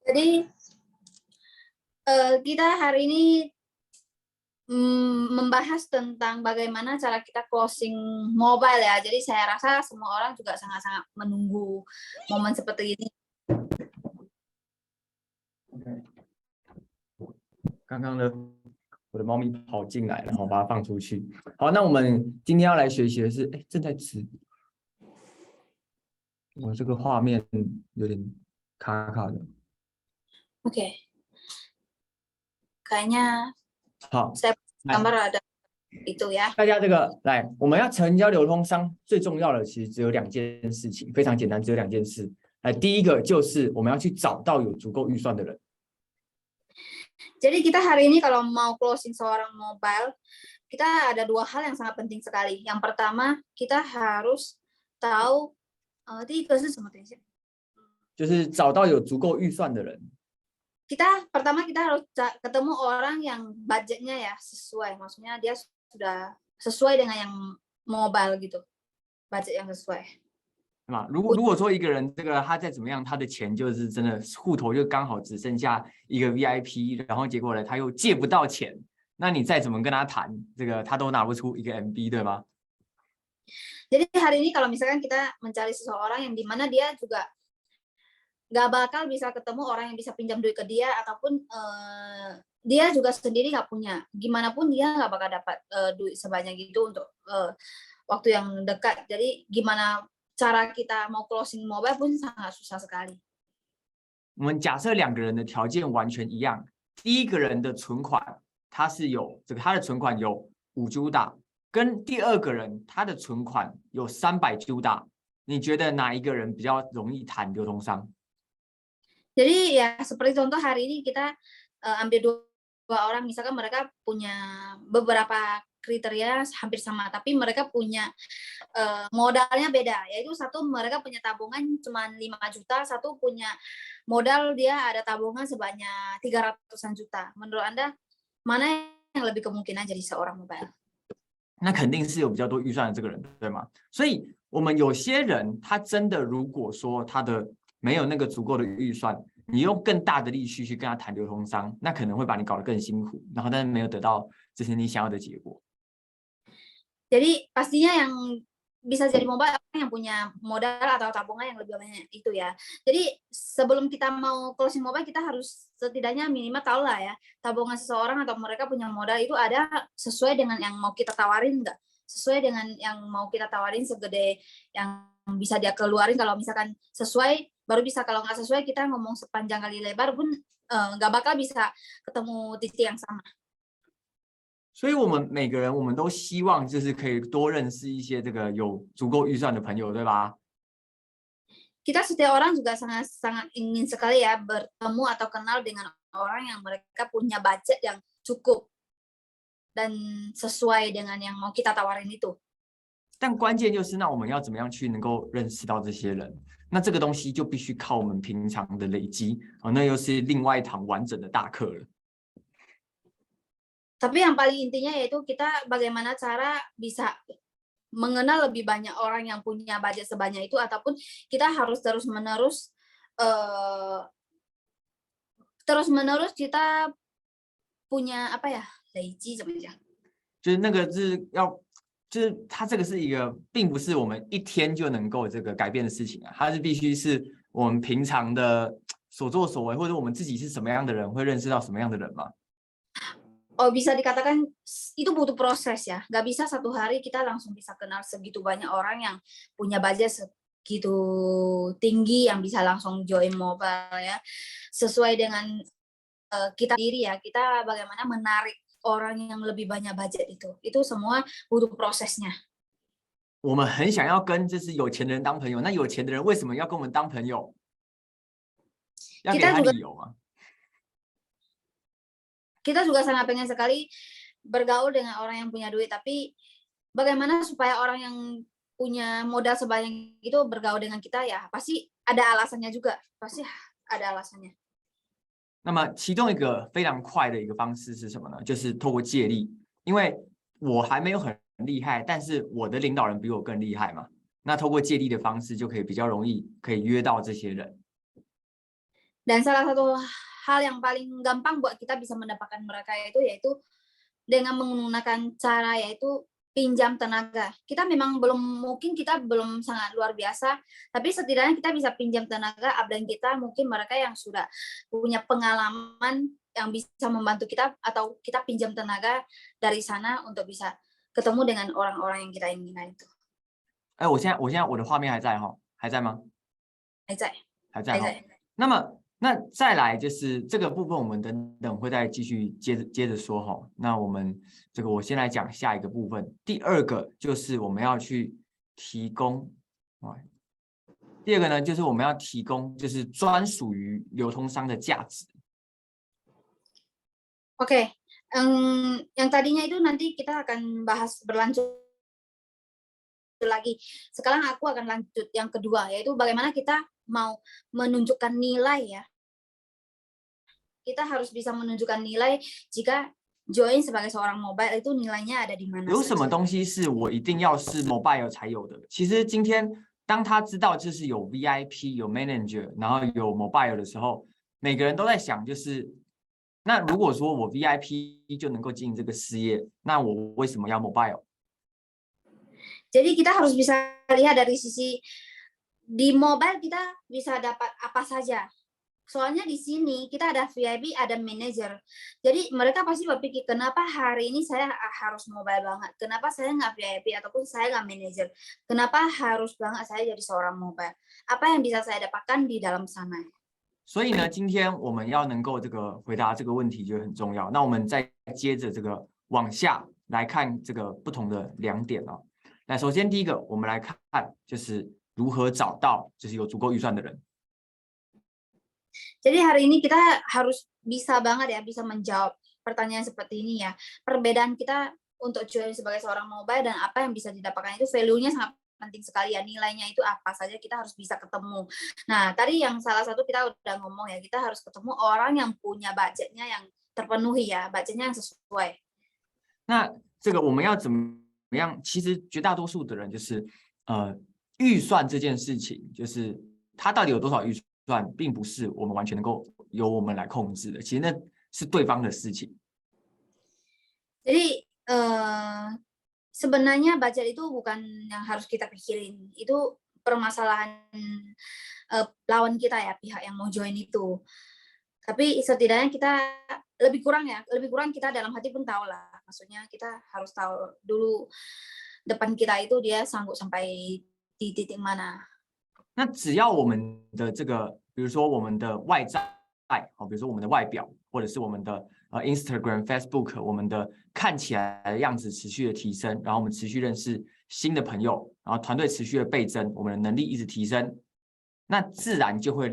Jadi kita hari ini membahas tentang bagaimana cara kita closing mobile ya. Jadi saya rasa semua orang juga sangat-sangat menunggu momen seperti ini. 刚刚呢，我的猫咪跑进来，然后把它放出去。好，那我们今天要来学习的是，正在吃。我这个画面有点卡卡的。Oke. Kayaknya 好， saya gambar ada itu ya. 大家这个来，我们要成交流通商最重要的其实只有2件事情，非常简单，只有2件事。来，第一个就是我们要去找到有足够预算的人。 Jadi kita hari ini kalau mau closing seorang mobile, kita ada 2 hal yang sangat penting sekali. Yang pertama, kita harus tahu, 第一个是什么？等一下。就是找到有足够预算的人。 Pertama kita harus ketemu orang yang budgetnya ya sesuai, maksudnya dia sudah sesuai dengan yang mobile gitu, budget yang sesuai. 如果说一个人这个他再怎么样，他的钱就是真的户头就刚好只剩下一个 VIP， 然后结果呢他又借不到钱，那你再怎么跟他谈，这个他都拿不出一个 MB， 对吗？ Jadi hari ini kalau misalkan kita mencari seseorang yang dimana dia juga nggak bakal bisa ketemu orang yang bisa pinjam duit ke dia, ataupun dia juga sendiri nggak punya, gimana pun dia nggak bakal dapat duit sebanyak itu untuk waktu yang dekat. Jadi gimana cara kita mau closing mobile pun sangat susah sekali. 我们假设2个人的条件完全一样，第一个人的存款他是有他的存款有5 juta， 跟第二个人他的存款有300 juta， 你觉得哪一个人比较容易谈流通商？ Jadi ya seperti contoh hari ini kita ambil 2 orang, misalkan mereka punya beberapa kriteria hampir sama, tapi mereka punya modalnya beda, yaitu satu mereka punya tabungan cuma 5 juta, satu punya modal dia ada tabungan sebanyak 300-an juta. Menurut Anda mana yang lebih kemungkinan jadi seorang mobile? 那肯定是有比较多预算的这个人，对吗？所以我们有些人他真的如果说他的没有那个足够的预算，你用更大的力气去跟他谈流通商，那可能会把你搞得更辛苦，然后但是没有得到就是你想要的结果。 Jadi pastinya yang bisa jadi mobile orang yang punya modal atau tabungan yang lebih banyak itu ya. Jadi sebelum kita mau closing mobile, kita harus setidaknya minimal tahu lah ya, tabungan seseorang atau mereka punya modal itu ada sesuai dengan yang mau kita tawarin nggak? Sesuai dengan yang mau kita tawarin segede yang bisa dia keluarin. Kalau misalkan sesuai baru bisa, kalau nggak sesuai kita ngomong sepanjang kali lebar pun nggak bakal bisa ketemu titik yang sama. 所以我们每个人我们都希望就是可以多认识一些这个有足够预算的朋友，对吧？ Kita setiap orang juga sangat ingin sekali ya bertemu atau kenal dengan orang yang mereka punya budget yang cukup dan sesuai dengan yang mau kita tawarin itu. 但关键就是那我们要怎么样去能够认识到这些人？那这个东西就必须靠我们平常的累积，那又是另外一堂完整的大课了。 Tapi yang paling intinya yaitu kita bagaimana cara bisa mengenal lebih banyak orang yang punya budget sebanyak itu, ataupun kita harus terus-menerus kita punya apa ya? 累积怎么讲？就是那个是要，就是它这个是一个，并不是我们一天就能够这个改变的事情啊，它是必须是我们平常的所作所为，或者我们自己是什么样的人，会认识到什么样的人嘛。 Oh, bisa dikatakan itu butuh proses ya. Nggak bisa satu hari kita langsung bisa kenal segitu banyak orang yang punya budget segitu tinggi yang bisa langsung join mobile ya. Sesuai dengan kita diri ya, kita bagaimana menarik orang yang lebih banyak budget itu. Itu semua butuh prosesnya. 我们很想要跟就是有钱的人当朋友，那有钱的人为什么要跟我们当朋友？要给他理由吗？ Kita juga sangat pengen sekali bergaul dengan orang yang punya duit, tapi bagaimana supaya orang yang punya modal sebanyak itu bergaul dengan kita ya? Pasti ada alasannya juga, pasti ada alasannya. 那么其中一个非常快的一个方式是什么呢？就是透过借力，因为我还没有很厉害，但是我的领导人比我更厉害嘛。那透过借力的方式就可以比较容易可以约到这些人。Dan salah satu hal yang paling gampang buat kita bisa mendapatkan mereka itu yaitu dengan menggunakan cara yaitu pinjam tenaga. Kita memang mungkin kita belum sangat luar biasa, tapi setidaknya kita bisa pinjam tenaga upline kita, mungkin mereka yang sudah punya pengalaman yang bisa membantu kita, atau kita pinjam tenaga dari sana untuk bisa ketemu dengan orang-orang yang kita inginkan itu.哎，我现在我的画面还在哈，还在吗？还在，还在哈。还在。那么那再来就是这个部分，我们等等会再继续接着说哈。那我们这个我先来讲下一个部分，第二个就是我们要去提供啊，第二个呢就是我们要提供就是专属于流通商的价值。Oke, yang tadinya itu nanti kita akan bahas berlanjut lagi. Sekarang aku akan lanjut yang kedua, yaitu bagaimana kita mau menunjukkan nilai ya. Kita harus bisa menunjukkan nilai jika join sebagai seorang mobile itu nilainya ada di mana 有什么 saja. 东西是我一定要是 mobile 才有的？其实今天当他知道就是有 VIP、有 manager，然后有 mobile 的时候，每个人都在想，就是那如果说我 VIP 就能够经营这个事业，那我为什么要 mobile？ Jadi kita harus bisa lihat dari sisi di mobile kita bisa dapat apa saja. Soalnya di sini kita ada VIP, ada manager. Jadi mereka pasti berpikir, kenapa hari ini saya harus mobile banget? Kenapa saya nggak VIP ataupun saya nggak manager? Kenapa harus banget saya jadi seorang mobile? Apa yang bisa saya dapatkan di dalam sana? 所以呢，今天我们要能够这个回答这个问题就很重要。那我们再接着这个往下来看这个不同的2点哦。那首先第一个，我们来看就是如何找到就是有足够预算的人。 Jadi hari ini kita harus bisa banget ya, bisa menjawab pertanyaan seperti ini ya. Perbedaan kita untuk join sebagai seorang mobile dan apa yang bisa didapatkan itu value-nya sangat penting sekali ya. Nilainya itu apa saja kita harus bisa ketemu. Nah, tadi yang salah satu kita udah ngomong ya, kita harus ketemu orang yang punya budgetnya yang terpenuhi ya, budgetnya yang sesuai. 那这个我们要怎么样？其实绝大多数的人就是预算这件事情，就是他到底有多少预算，并不是我们完全能够由我们来控制的，其实那是对方的事情。 Jadi sebenarnya budget itu bukan yang harus kita pikirin, itu permasalahan lawan kita ya, pihak yang mau join itu. Tapi setidaknya kita lebih kurang kita dalam hati pun tahu lah. Maksudnya kita harus tahu dulu depan kita itu dia sanggup sampai di titik mana. 那只要我们的这个，比如说我们的外在，比如说我们的外表，或者是我们的Instagram、Facebook， 我们的看起来的样子持续的提升，然后我们持续认识新的朋友，然后团队持续的倍增，我们的能力一直提升，那自然就会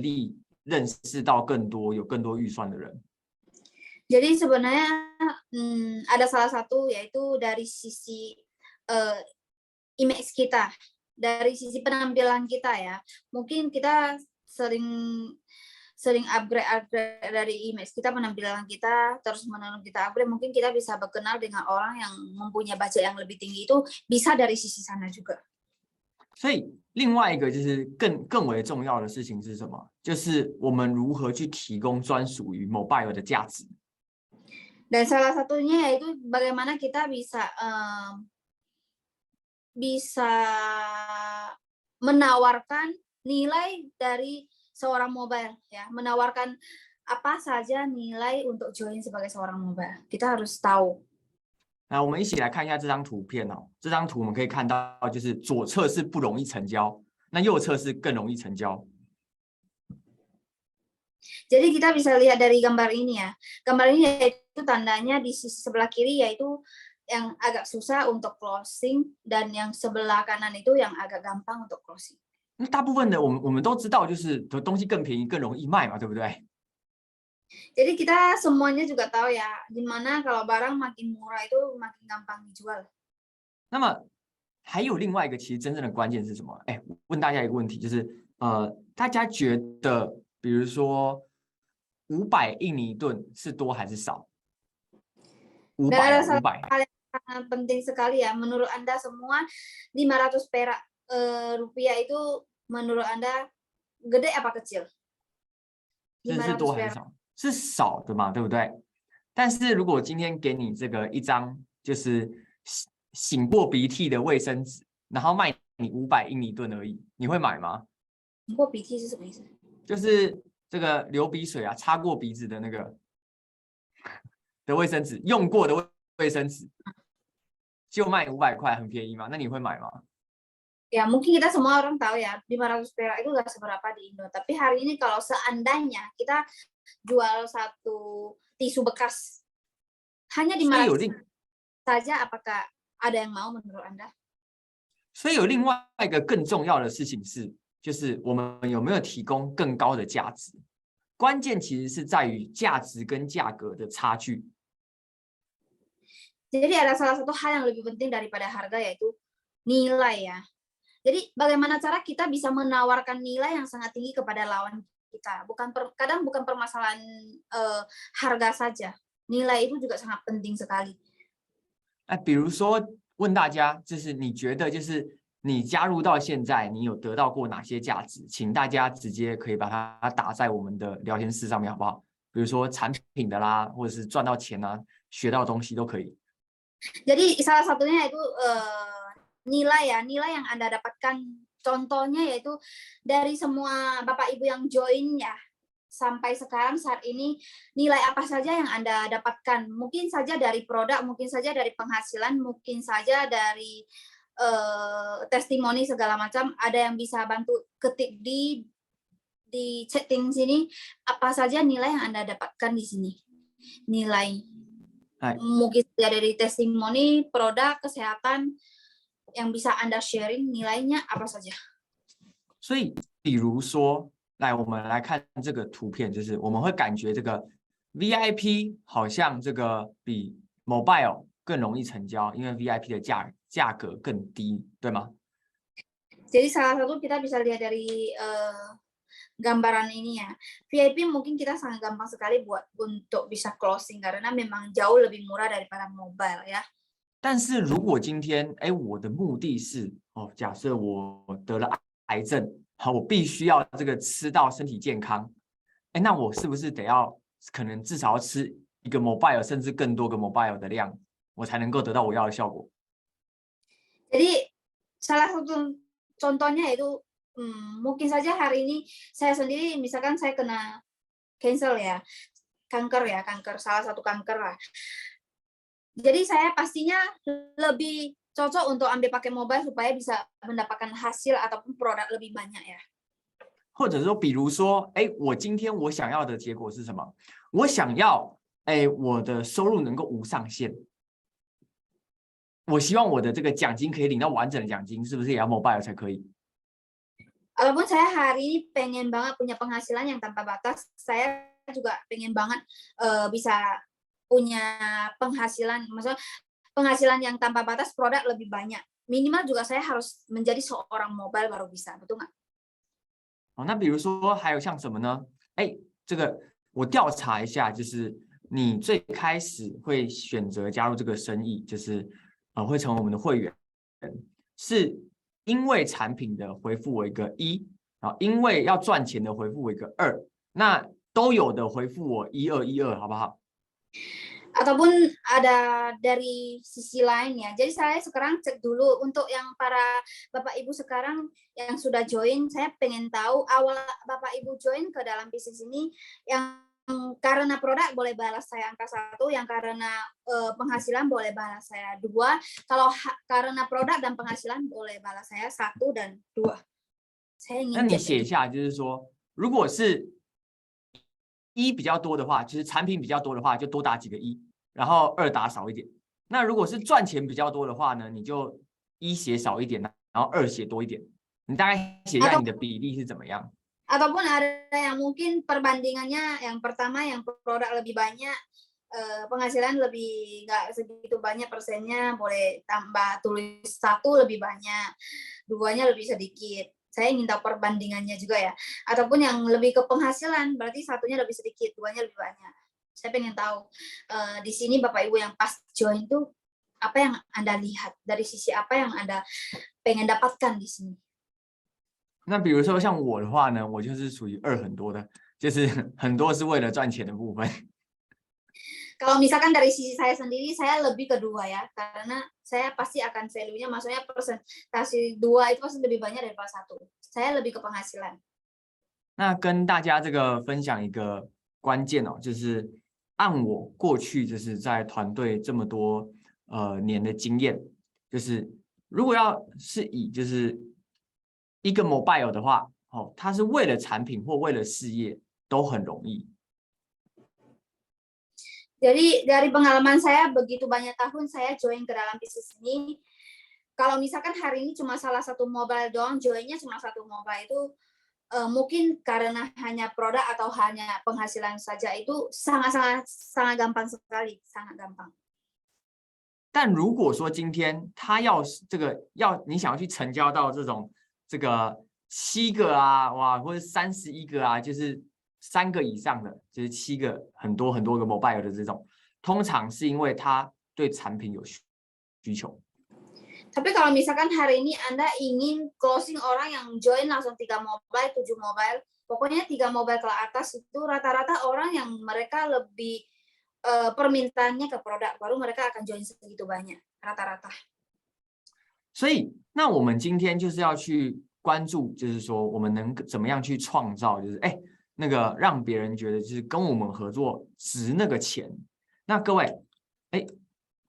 认识到更多有更多预算的人。 Jadi sebenarnya ada salah satu yaitu dari sisi image kita, dari sisi penampilan kita ya. Mungkin kita sering upgrade dari image kita, penampilan kita, terus menolong kita upgrade, mungkin kita bisa berkenal dengan orang yang mempunyai budget yang lebih tinggi, itu bisa dari sisi sana juga. 所以另外一个就是更为重要的事情是什么？就是我们如何去提供专属于 mobile 的价值。 Dan salah satunya yaitu bagaimana kita bisa menawarkan nilai dari seorang mobile ya, menawarkan apa saja nilai untuk join sebagai seorang mobile. Kita harus tahu. 那我们一起来看一下这张图片哦。这张图我们可以看到，就是左侧是不容易成交，那右侧是更容易成交。 Jadi kita bisa lihat dari gambar ini ya. Gambar ini yaitu tandanya di sisi sebelah kiri yaitu yang agak susah untuk closing, dan yang sebelah kanan itu yang agak gampang untuk closing. 那大部分的我们都知道，就是东西更便宜、更容易卖嘛，对不对？ Jadi kita semuanya juga tahu ya, dimana kalau barang makin murah itu makin gampang dijual. 那么还有另外一个，其实真正的关键是什么？哎，问大家一个问题，就是大家觉得，比如说500印尼盾是多还是少？500。 Hal yang sangat penting sekali ya, menurut Anda semua 500 perak rupiah itu menurut Anda gede apa kecil? 这是多还是少？是少的嘛，对不对？但是如果今天给你这个一张就是擤过鼻涕的卫生纸，然后卖你500英里顿而已，你会买吗？擤过鼻涕是什么意思？就是这个流鼻水啊，擦过鼻子的那个的卫生纸，用过的卫生纸，就卖500块，很便宜嘛？那你会买吗？ Ya mungkin kita semua orang tahu ya 500 perak itu nggak seberapa di Indo. Tapi hari ini kalau seandainya kita jual satu tisu bekas hanya 500 saja, apakah ada yang mau menurut Anda? 所以有另外一个更重要的事情是，就是我们有没有提供更高的价值？关键其实是在于价值跟价格的差距。Jadi ada salah satu hal yang lebih penting daripada harga, yaitu nilai ya. Jadi bagaimana cara kita bisa menawarkan nilai yang sangat tinggi kepada lawan kita? Kadang bukan permasalahan harga saja, nilai itu juga sangat penting sekali. 比如说问大家，就是你觉得就是你加入到现在，你有得到过哪些价值？请大家直接可以把它打在我们的聊天室上面，好不好？比如说产品的啦，或者是赚到钱啊，学到东西都可以。Jadi salah satunya yaitu nilai ya, nilai yang Anda dapatkan. Contohnya yaitu dari semua Bapak Ibu yang join ya, sampai sekarang saat ini nilai apa saja yang Anda dapatkan? Mungkin saja dari produk, mungkin saja dari penghasilan, mungkin saja dari testimoni segala macam. Ada yang bisa bantu ketik di chatting sini apa saja nilai yang Anda dapatkan di sini. Nilai. Mungkin saja dari testimoni, produk, kesehatan yang bisa Anda sharing, nilainya apa saja. 所以比如说来我们来看这个图片，就是我们会感觉这个 VIP 好像这个比 Mobile 更容易成交，因为 VIP 的价格更低，对吗？ Jadi salah satu kita bisa lihat dari gambaran ini ya. VIP mungkin kita sangat gampang sekali buat untuk bisa closing karena memang jauh lebih murah daripada mobile ya. 但是如果今天我的目的是假设我得了癌症，好，我必须要这个吃到身体健康，那我是不是得要可能至少要吃一个 mobile 甚至更多个 mobile 的量，我才能够得到我要的效果？ Jadi salah satu contohnya itu mungkin saja hari ini saya sendiri misalkan saya kena cancel ya, kanker, salah satu kanker lah. Jadi saya pastinya lebih cocok untuk ambil pakai mobile supaya bisa mendapatkan hasil ataupun produk lebih banyak ya. 或者说，比如说，我今天我想要的结果是什么？我想要，我的收入能够无上限。我希望我的这个奖金可以领到完整的奖金，是不是也要 mobile 才可以？ Walaupun saya hari ini pengen banget punya penghasilan yang tanpa batas, saya juga pengen banget bisa punya penghasilan, maksudnya penghasilan yang tanpa batas, produk lebih banyak. Minimal juga saya harus menjadi seorang mobile baru bisa, betul nggak? 那比如说还有像什么呢？这个我调查一下，就是你最开始会选择加入这个生意，就是会成为我们的会员，是因为产品的回复我一个1，因为要赚钱的回复我一个2，那都有的回复我1212，好不好？ Ataupun ada dari sisi lain ya. Jadi saya sekarang cek dulu untuk yang para Bapak Ibu sekarang yang sudah join, saya pengen tahu awal Bapak Ibu join ke dalam bisnis ini yang karena produk boleh balas saya angka 1, yang karena penghasilan boleh balas saya 2, kalau karena produk dan penghasilan boleh balas saya 1 dan 2. Saya ingin 那你写一下，就是说，如果是1比较多的话，就是产品比较多的话，就多打几个1，然后2打少一点。那如果是赚钱比较多的话呢，你就1写少一点，然后2写多一点。你大概写一下你的比例是怎么样？ Ataupun ada yang mungkin perbandingannya yang pertama yang produk lebih banyak, penghasilan lebih nggak segitu banyak persennya, boleh tambah tulis 1 lebih banyak, 2-nya lebih sedikit. Saya ingin tahu perbandingannya juga ya. Ataupun yang lebih ke penghasilan, berarti 1-nya lebih sedikit, 2-nya lebih banyak. Saya pengen tahu di sini Bapak Ibu yang pas join itu apa yang Anda lihat, dari sisi apa yang Anda pengen dapatkan di sini. 那比如说像我的话呢，我就是属于2很多的。就是很多是为了赚钱的部分。Kalau misalkan dari sisi saya sendiri, saya lebih ke 2 ya, karena saya pasti akan value-nya, maksudnya persentase 2 itu pasti lebih banyak daripada 1. Saya lebih ke penghasilan. 那跟大家这个分享一个关键哦，就是按我过去就是在团队这么多年的经验，就是如果要是以就是一个 mobile 的话，哦，它是为了产品或为了事业都很容易。Jadi dari pengalaman saya begitu banyak tahun saya join ke dalam bisnis ini, kalau misalkan hari ini cuma salah satu mobile doang, joinnya cuma 1 mobile itu mungkin karena hanya produk atau hanya penghasilan saja, itu sangat gampang sekali, sangat gampang. 但如果说今天他要你想要去成交到这个7个啊，哇，或者31个啊，就是3个以上的，就是7个很多个 mobile 的这种，通常是因为他对产品有需求。 Tapi kalau misalkan hari ini Anda ingin closing orang yang join langsung 3 mobile, 7 mobile, pokoknya 3 mobile ke atas itu rata-rata orang yang mereka lebih permintaannya ke produk, baru mereka akan join segitu banyak rata-rata. 所以，那我们今天就是要去关注，就是说我们能怎么样去创造，就是那个让别人觉得就是跟我们合作值那个钱。那各位，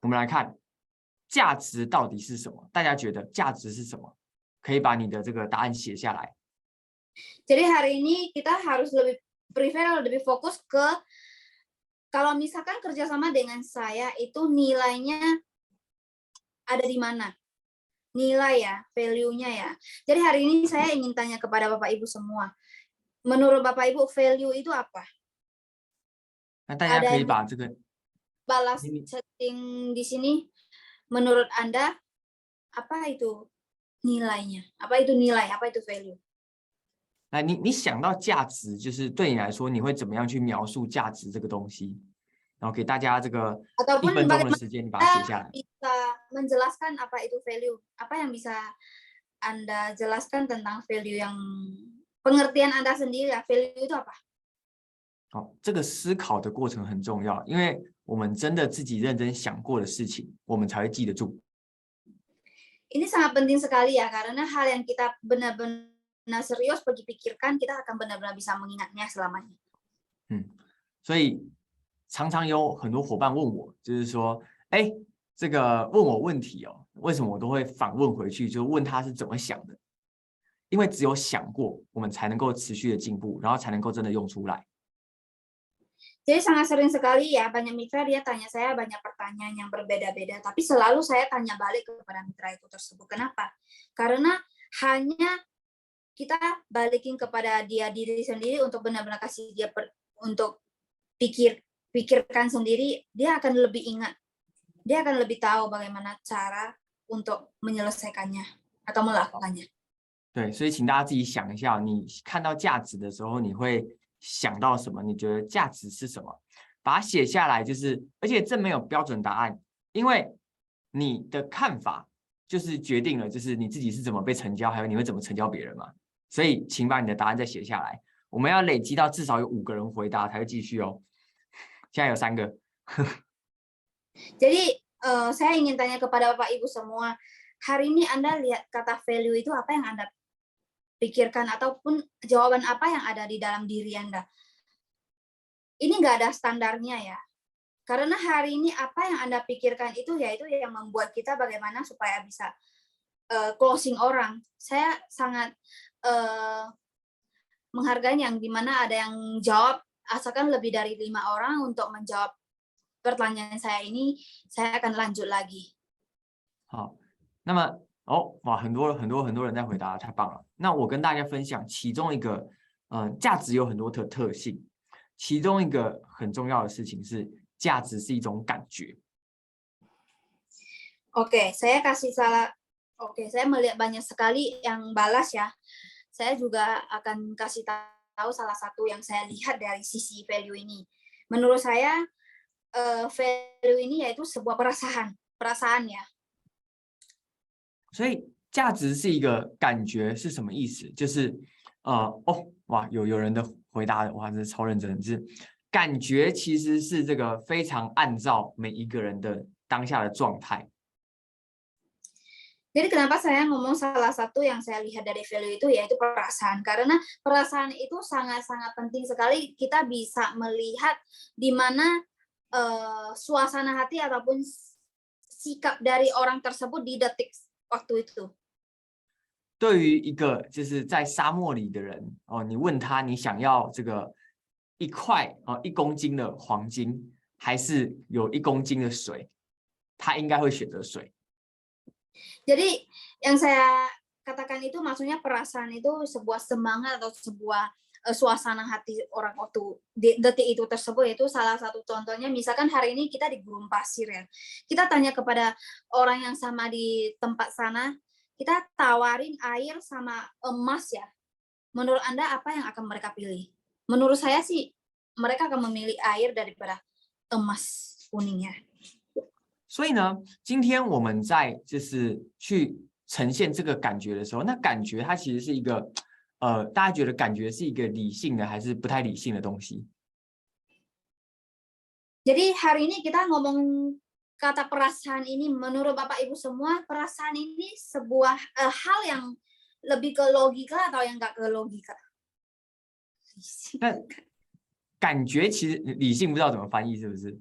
我们来看价值到底是什么？大家觉得价值是什么？可以把你的这个答案写下来。 Jadi hari ini kita harus lebih fokus ke kalau misalkan kerjasama dengan saya itu nilainya ada di mana? Nilai ya, value-nya ya. Jadi hari ini saya ingin tanya kepada Bapak Ibu semua. Menurut Bapak Ibu value itu apa? 那大家可以把这个 balas chatting di sini. Menurut Anda apa itu nilainya? Apa itu nilai? Apa itu value? 来，你想到价值，就是对你来说，你会怎么样去描述价值这个东西？然后给大家这个1分钟的时间，你把它写下来。 bisa menjelaskan apa itu value? Apa yang bisa Anda jelaskan tentang value yang pengertian Anda sendiri ya? Value itu apa? 好，这个思考的过程很重要，因为我们真的自己认真想过的事情，我们才会记得住。 Ini sangat penting sekali ya, karena hal yang kita benar-benar serius bagi pikirkan, kita akan benar-benar bisa mengingatnya selamanya. 所以常常有很多伙伴问我，就是说，这个问我问题哦，为什么我都会反问回去，就问他是怎么想的？因为只有想过，我们才能够持续的进步，然后才能够真的用出来。 Jadi sangat sering sekali ya, banyak mitra dia tanya saya banyak pertanyaan yang berbeda-beda, tapi selalu saya tanya balik kepada mitra itu tersebut. Kenapa? Karena hanya kita balikin kepada dia diri sendiri untuk benar-benar kasih dia untuk pikirkan sendiri, dia akan lebih ingat. Dia akan lebih tahu bagaimana cara untuk menyelesaikannya atau melakukannya. 对，所以请大家自己想一下，你看到价值的时候，你会想到什么？你觉得价值是什么？把它写下来，就是而且这没有标准答案，因为你的看法就是决定了，就是你自己是怎么被成交，还有你会怎么成交别人嘛。所以，请把你的答案再写下来。我们要累积到至少有5个人回答才会继续哦。现在有3个。Jadi saya ingin tanya kepada Bapak Ibu semua, hari ini Anda lihat kata value itu apa yang Anda pikirkan ataupun jawaban apa yang ada di dalam diri Anda. Ini nggak ada standarnya ya. Karena hari ini apa yang Anda pikirkan itu yaitu yang membuat kita bagaimana supaya bisa closing orang. Saya sangat menghargai yang dimana ada yang jawab, asalkan lebih dari 5 orang untuk menjawab pertanyaan saya ini, saya akan lanjut lagi. 好，那么哇，很多人在回答，太棒了。那我跟大家分享其中一个，价值有很多的特性，其中一个很重要的事情是，价值是一种感觉。Oke, saya melihat banyak sekali yang balas ya. Saya juga akan kasih tahu salah satu yang saya lihat dari sisi value ini. Menurut saya value ini yaitu sebuah perasaan ya. 所以价值是一个感觉是什么意思？就是哇，有人的回答的，哇，真是超认真的，就是感觉其实是这个非常按照每一个人的当下的状态。Jadi kenapa saya ngomong salah satu yang saya lihat dari value itu yaitu perasaan. Karena perasaan itu sangat-sangat penting sekali kita bisa melihat di mana suasana hati ataupun sikap dari orang tersebut di detik waktu itu. 对于一个就是在沙漠里的人哦，你问他你想要这个1块1公斤的黄金，还是有1公斤的水，他应该会选择水。Jadi yang saya katakan itu maksudnya perasaan itu sebuah semangat atau sebuah suasana hati orang waktu di detik itu tersebut, itu salah satu contohnya. Misalkan hari ini kita di gurun pasir ya, kita tanya kepada orang yang sama di tempat sana, kita tawarin air sama emas ya, menurut Anda apa yang akan mereka pilih? Menurut saya sih mereka akan memilih air daripada emas kuningnya. 所以呢，今天我们在就是去呈现这个感觉的时候，那感觉它其实是一个大家觉得感觉是一个理性的还是不太理性的东西？ Jadi hari ini kita ngomong kata perasaan ini, menurut Bapak Ibu semua, perasaan ini sebuah hal yang lebih ke logika atau yang nggak ke logika? 那感觉其实理性不知道怎么翻译，是不是？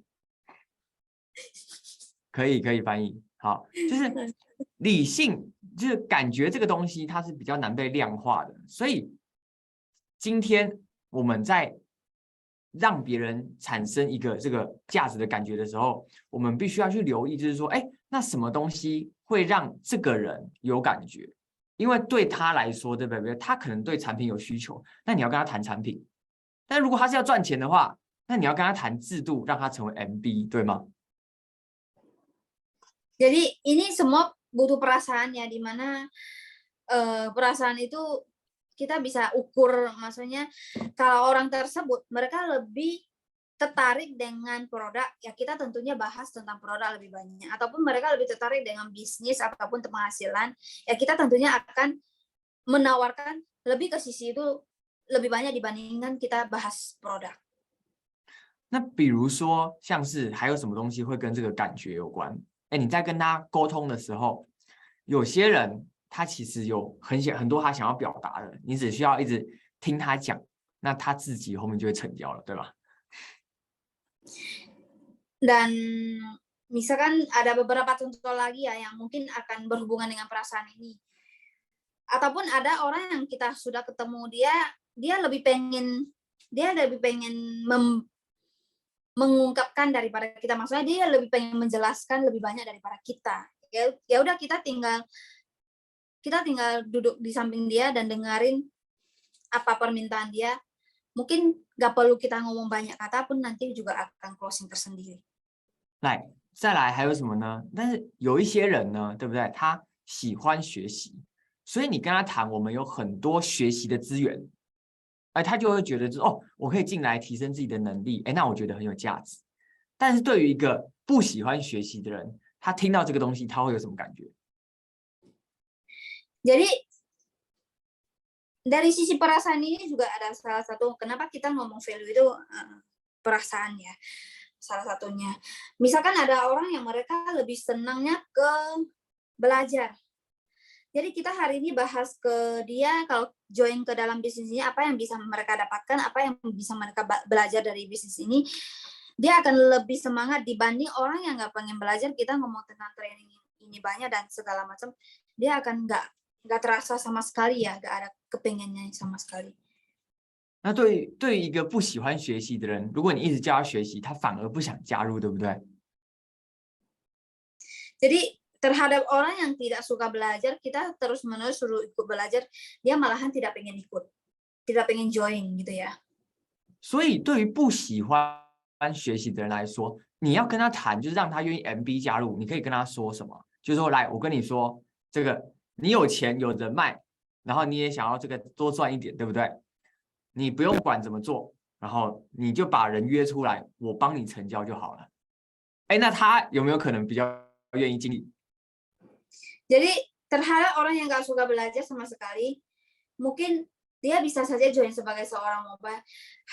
可以翻译。好，就是理性，就是感觉这个东西它是比较难被量化的，所以今天我们在让别人产生一个这个价值的感觉的时候，我们必须要去留意，就是说，哎，那什么东西会让这个人有感觉？因为对他来说，对不对？他可能对产品有需求，那你要跟他谈产品。但如果他是要赚钱的话，那你要跟他谈制度，让他成为 MB， 对吗？ Jadi ini semua butuh perasaan ya, di mana perasaan itu kita bisa ukur, maksudnya kalau orang tersebut mereka lebih tertarik dengan produk, ya kita tentunya bahas tentang produk lebih banyak. Ataupun mereka lebih tertarik dengan bisnis ataupun penghasilan, ya kita tentunya akan menawarkan lebih ke sisi itu lebih banyak dibandingkan kita bahas produk. 那比如说，像是还有什么东西会跟这个感觉有关？哎，你在跟他沟通的时候，有些人他其实有很多他想要表达的，你只需要一直听他讲，那他自己后面就会成交了，对吧？ Dan misalkan ada beberapa contoh lagi ya yang mungkin akan berhubungan dengan perasaan ini. Ataupun ada orang yang kita sudah ketemu, dia lebih pengen mengungkapkan daripada kita, maksudnya dia lebih pengen menjelaskan lebih banyak daripada kita. Ya udah kita tinggal duduk di samping dia dan dengerin apa permintaan dia. Mungkin nggak perlu kita ngomong banyak kata pun nanti juga akan closing tersendiri. 来，再来还有什么呢？但是有一些人呢，对不对？他喜欢学习，所以你跟他谈，我们有很多学习的资源，哎，他就会觉得哦，我可以进来提升自己的能力，哎，那我觉得很有价值。但是对于一个不喜欢学习的人，他听到这个东西，他会有什么感觉？ Jadi dari sisi perasaan ini juga ada salah satu kenapa kita ngomong value itu perasaan ya, salah satunya. Misalkan ada orang yang mereka lebih senangnya ke belajar. Jadi kita hari ini bahas ke dia kalau join ke dalam bisnis ini, apa yang bisa mereka dapatkan, apa yang bisa mereka belajar dari bisnis ini. Dia akan lebih semangat dibanding orang yang nggak pengen belajar. Kita ngomong tentang training ini banyak dan segala macam, dia akan nggak terasa sama sekali ya, nggak ada kepengennya sama sekali. 那对于一个不喜欢学习的人，如果你一直叫他学习，他反而不想加入，对不对？ Jadi terhadap orang yang tidak suka belajar, kita terus-menerus suruh ikut belajar, dia malahan tidak pengen ikut, tidak pengen join gitu ya. 所以对于不喜欢学习的人来说，你要跟他谈，就是让他愿意 MB 加入，你可以跟他说什么？就是说，来，我跟你说，这个你有钱有人脉，然后你也想要这个多赚一点，对不对？你不用管怎么做，然后你就把人约出来，我帮你成交就好了。哎，那他有没有可能比较愿意经历？ Jadi terhadap orang yang nggak suka belajar sama sekali, mungkin dia bisa saja join sebagai seorang mobile.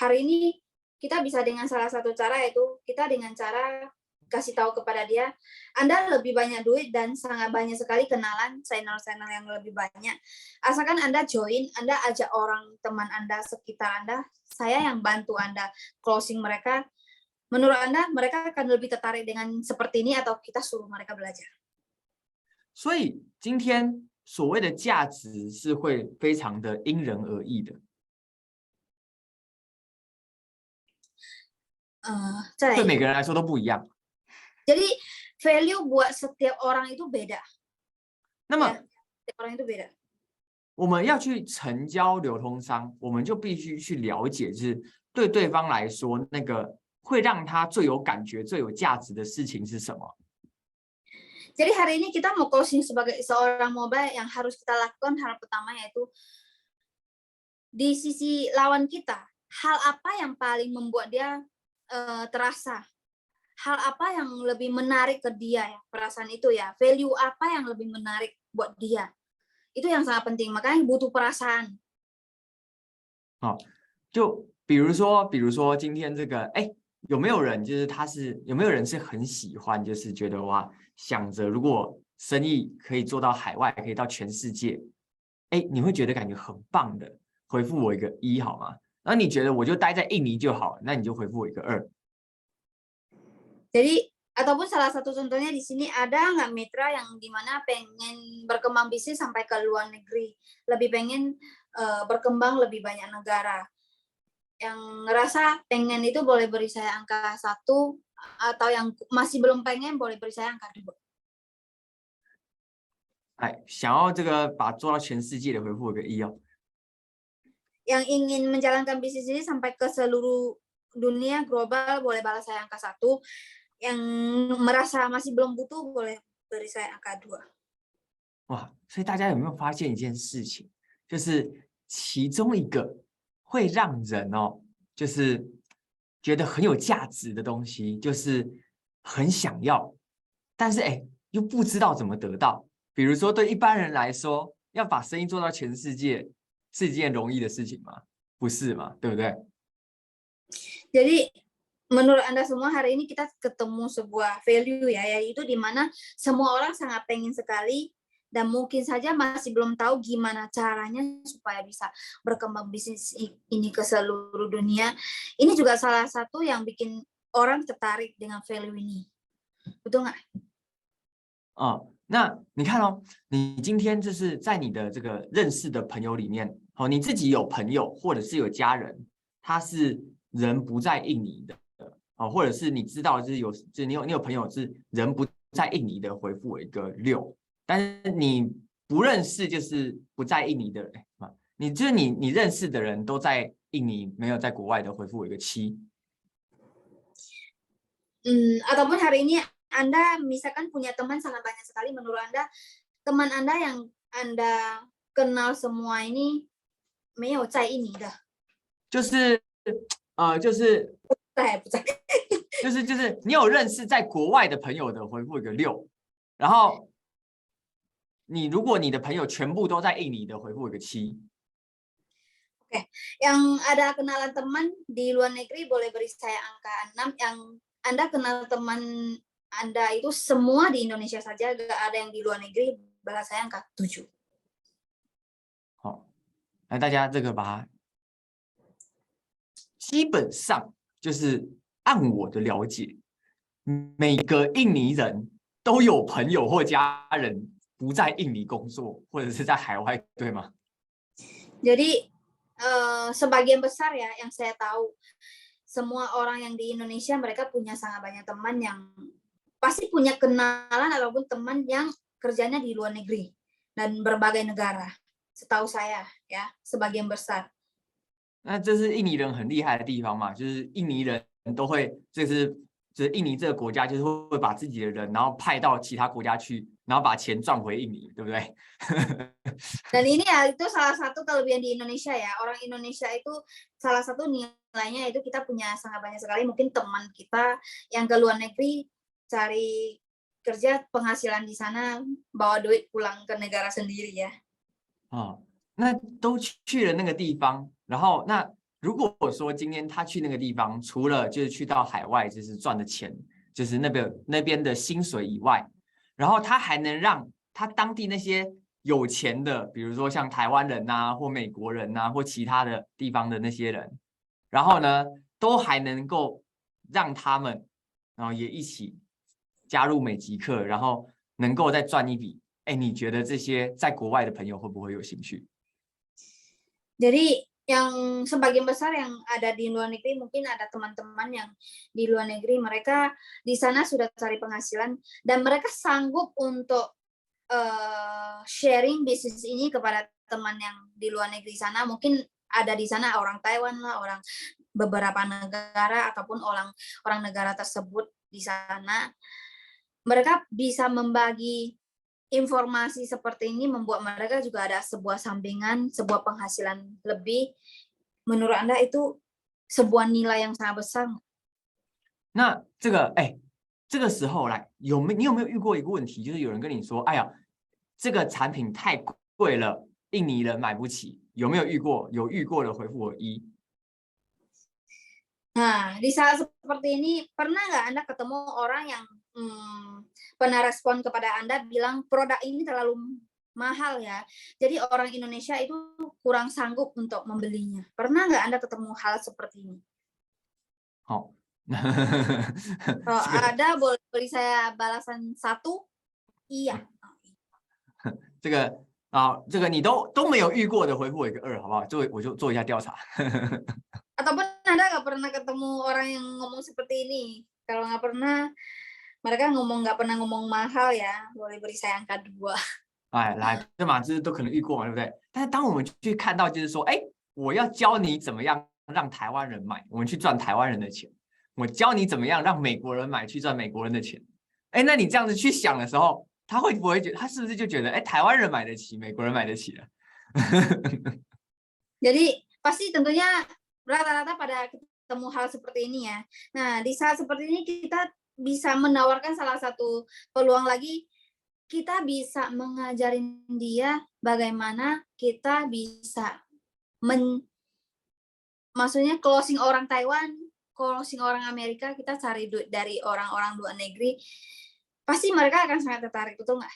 Hari ini kita bisa dengan salah satu cara, yaitu kita dengan cara kasih tahu kepada dia, Anda lebih banyak duit dan sangat banyak sekali kenalan channel-channel yang lebih banyak. Asalkan Anda join, Anda ajak orang teman Anda, sekitar Anda, saya yang bantu Anda closing mereka. Menurut Anda, mereka akan lebih tertarik dengan seperti ini atau kita suruh mereka belajar? 所以今天所谓的价值是会非常的因人而异的，再来对每个人来说都不一样。 Jadi value buat setiap orang itu beda. 那么 setiap orang itu beda. 我们要去成交流通商，我们就必须去了解，就是对对方来说，那个会让他最有感觉、最有价值的事情是什么？ Jadi hari ini kita mau closing sebagai seorang mobile, yang harus kita lakukan hal pertama yaitu di sisi lawan kita, hal apa yang paling membuat dia terasa, hal apa yang lebih menarik ke dia ya, perasaan itu ya, value apa yang lebih menarik buat dia, itu yang sangat penting, makanya butuh perasaan. 就比如说今天这个，哎，有没有人就是有没有人是很喜欢，就是觉得哇，想着如果生意可以做到海外，可以到全世界，哎，你会觉得感觉很棒的，回复我一个1好吗？然后你觉得我就待在印尼就好，那你就回复我一个2。 Jadi ataupun salah satu contohnya di sini, ada nggak mitra yang dimana pengen berkembang bisnis sampai ke luar negeri, lebih pengen berkembang lebih banyak negara, yang ngerasa pengen itu boleh beri saya angka 1, atau yang masih belum pengen boleh beri saya angka 2. 哎，想要这个把做到全世界的，回复我一个1哦。 Yang ingin menjalankan bisnis ini sampai ke seluruh dunia global boleh balas saya angka 1. Yang merasa masih belum butuh boleh beri saya angka 2. 哇，所以大家有没有发现一件事情，就是其中一个会让人就是觉得很有价值的东西，就是很想要，但是又不知道怎么得到。比如说对一般人来说，要把生意做到全世界是一件容易的事情吗？不是嘛，对不对？ Jadi menurut Anda semua, hari ini kita ketemu sebuah value ya, yaitu di mana semua orang sangat pengen sekali dan mungkin saja masih belum tahu gimana caranya supaya bisa berkembang bisnis ini ke seluruh dunia. Ini juga salah satu yang bikin orang tertarik dengan value ini. Betul nggak? 那你看你今天就是在你的这个认识的朋友里面，你自己有朋友或者是有家人，他是人不在印尼的，或者是你知道就是你有朋友是人不在印尼的，回复我一个6。但是你不认识就是不在印尼的人，你认识的人都在印尼，没有在国外的，回复我一个7。 Ataupun hari ini Anda misalkan punya teman sangat banyak sekali, menurut Anda teman Anda yang Anda kenal semua ini 没有在印尼的，就是你有认识在国外的朋友的，回复一个6。然后如果你的朋友全部都在印尼的，回复一个7。 Oke, yang ada kenalan teman di luar negeri boleh beri saya angka 6. Yang Anda kenal teman Anda itu semua di Indonesia saja, gak ada yang di luar negeri, balas saya angka 7. 好，来大家这个把它，基本上就是按我的了解，每个印尼人都有朋友或家人不在印尼工作，或者是在海外，对吗？ Jadi sebagian besar ya yang saya tahu, semua orang yang di Indonesia mereka punya sangat banyak teman yang pasti punya kenalan ataupun teman yang kerjanya di luar negeri dan berbagai negara. Setahu saya ya, sebagian besar. 那这是印尼人很厉害的地方嘛，就是印尼人都会，就是印尼这个国家就是会把自己的人，然后派到其他国家去，然后把钱赚回印尼，对不对？ Dan ini ya itu salah satu kelebihan di Indonesia ya. Orang Indonesia itu salah satu nilainya itu kita punya sangat banyak sekali mungkin teman kita yang ke luar negeri cari kerja, penghasilan di sana, bawa duit pulang ke negara sendiri ya. 那都去了那个地方，然后那如果说今天他去那个地方，除了就是去到海外就是赚的钱，就是那边的薪水以外，然后他还能让他当地那些有钱的，比如说像台湾人呐、或美国人呐、或其他的地方的那些人，然后呢，都还能够让他们，然后也一起加入美极客，然后能够再赚一笔。哎，你觉得这些在国外的朋友会不会有兴趣？Jadi yang sebagian besar yang ada di luar negeri mungkin ada teman-teman yang di luar negeri mereka di sana sudah cari penghasilan dan mereka sanggup untuk sharing bisnis ini kepada teman yang di luar negeri sana mungkin ada di sana orang Taiwan lah orang beberapa negara ataupun orang negara tersebut di sana mereka bisa membagi informasi seperti ini membuat mereka juga ada sebuah sampingan, sebuah penghasilan lebih. Menurut Anda itu sebuah nilai yang sangat besar? 那这个这个时候来你有没有遇过一个问题，就是有人跟你说，哎呀，这个产品太贵了，印尼人买不起，有没有遇过？有遇过的回复我一。Nah, di saat seperti ini, pernah nggak Anda ketemu orang yang pernah respon kepada Anda bilang produk ini terlalu mahal ya, jadi orang Indonesia itu kurang sanggup untuk membelinya. Pernah nggak Anda ketemu hal seperti ini? 好，Kalau 这个 ada, boleh beri saya balasan 1? Iya. 这个这个你都没有遇过的，回复我一个2，好不好？我就做一下调查。Ataupun Anda nggak pernah ketemu orang yang ngomong seperti ini? Kalau nggak pernah, mereka nggak pernah ngomong mahal ya, boleh beri saya angka 2. 哎，来，对嘛，这都可能遇过嘛，对不对？但是当我们去看到，就是说，哎，我要教你怎么样让台湾人买，我们去赚台湾人的钱；我教你怎么样让美国人买，去赚美国人的钱。哎，那你这样子去想的时候，他会不会觉得，他是不是就觉得，哎，台湾人买得起，美国人买得起了？Jadi pasti tentunya rata-rata pada ketemu hal seperti ini ya. Nah, di saat seperti ini kita bisa menawarkan salah satu peluang lagi, kita bisa mengajarin dia bagaimana kita bisa maksudnya closing orang Taiwan, closing orang Amerika, kita cari duit dari orang-orang luar negeri, pasti mereka akan sangat tertarik, betul nggak?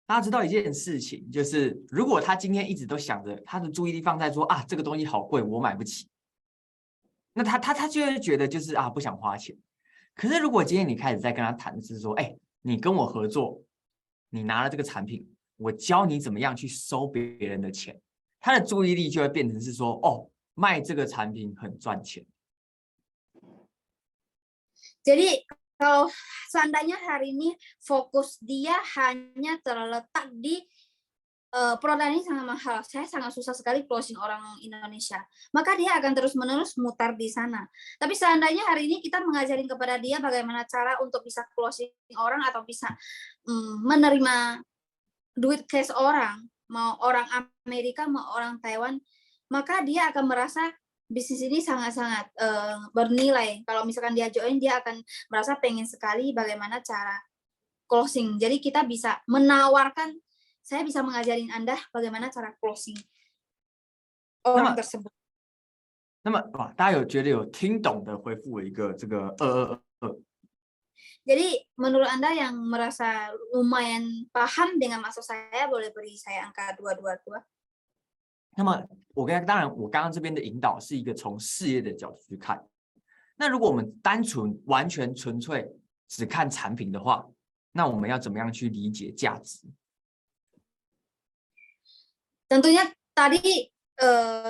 大家知道一件事情，就是如果他今天一直都想着他的注意力放在说啊这个东西好贵，我买不起，那他就会觉得就是啊不想花钱。可是如果今天你开始在跟他谈的是说，哎，你跟我合作，你拿了这个产品，我教你怎么样去收别人的钱，他的注意力就会变成是说，哦，卖这个产品很赚钱。Jadi kalau seandainya hari ini fokus dia hanya terletak di produk ini sangat mahal, saya sangat susah sekali closing orang Indonesia, maka dia akan terus-menerus mutar di sana. Tapi seandainya hari ini kita mengajarin kepada dia bagaimana cara untuk bisa closing orang atau bisa menerima duit cash orang, mau orang Amerika, mau orang Taiwan, maka dia akan merasa bisnis ini sangat-sangat bernilai. Kalau misalkan dia join, dia akan merasa pengen sekali bagaimana cara closing. Jadi kita bisa menawarkan, saya bisa mengajarin Anda bagaimana cara closing orang tersebut. 那么哇，大家有觉得有听懂的回复我一个这个222。Jadi menurut Anda yang merasa lumayan paham dengan maksud saya, boleh beri saya angka 222. 那么当然我刚刚这边的引导是一个从事业的角度去看。那如果我们单纯完全纯粹只看产品的话，那我们要怎么样去理解价值？ Tentunya tadi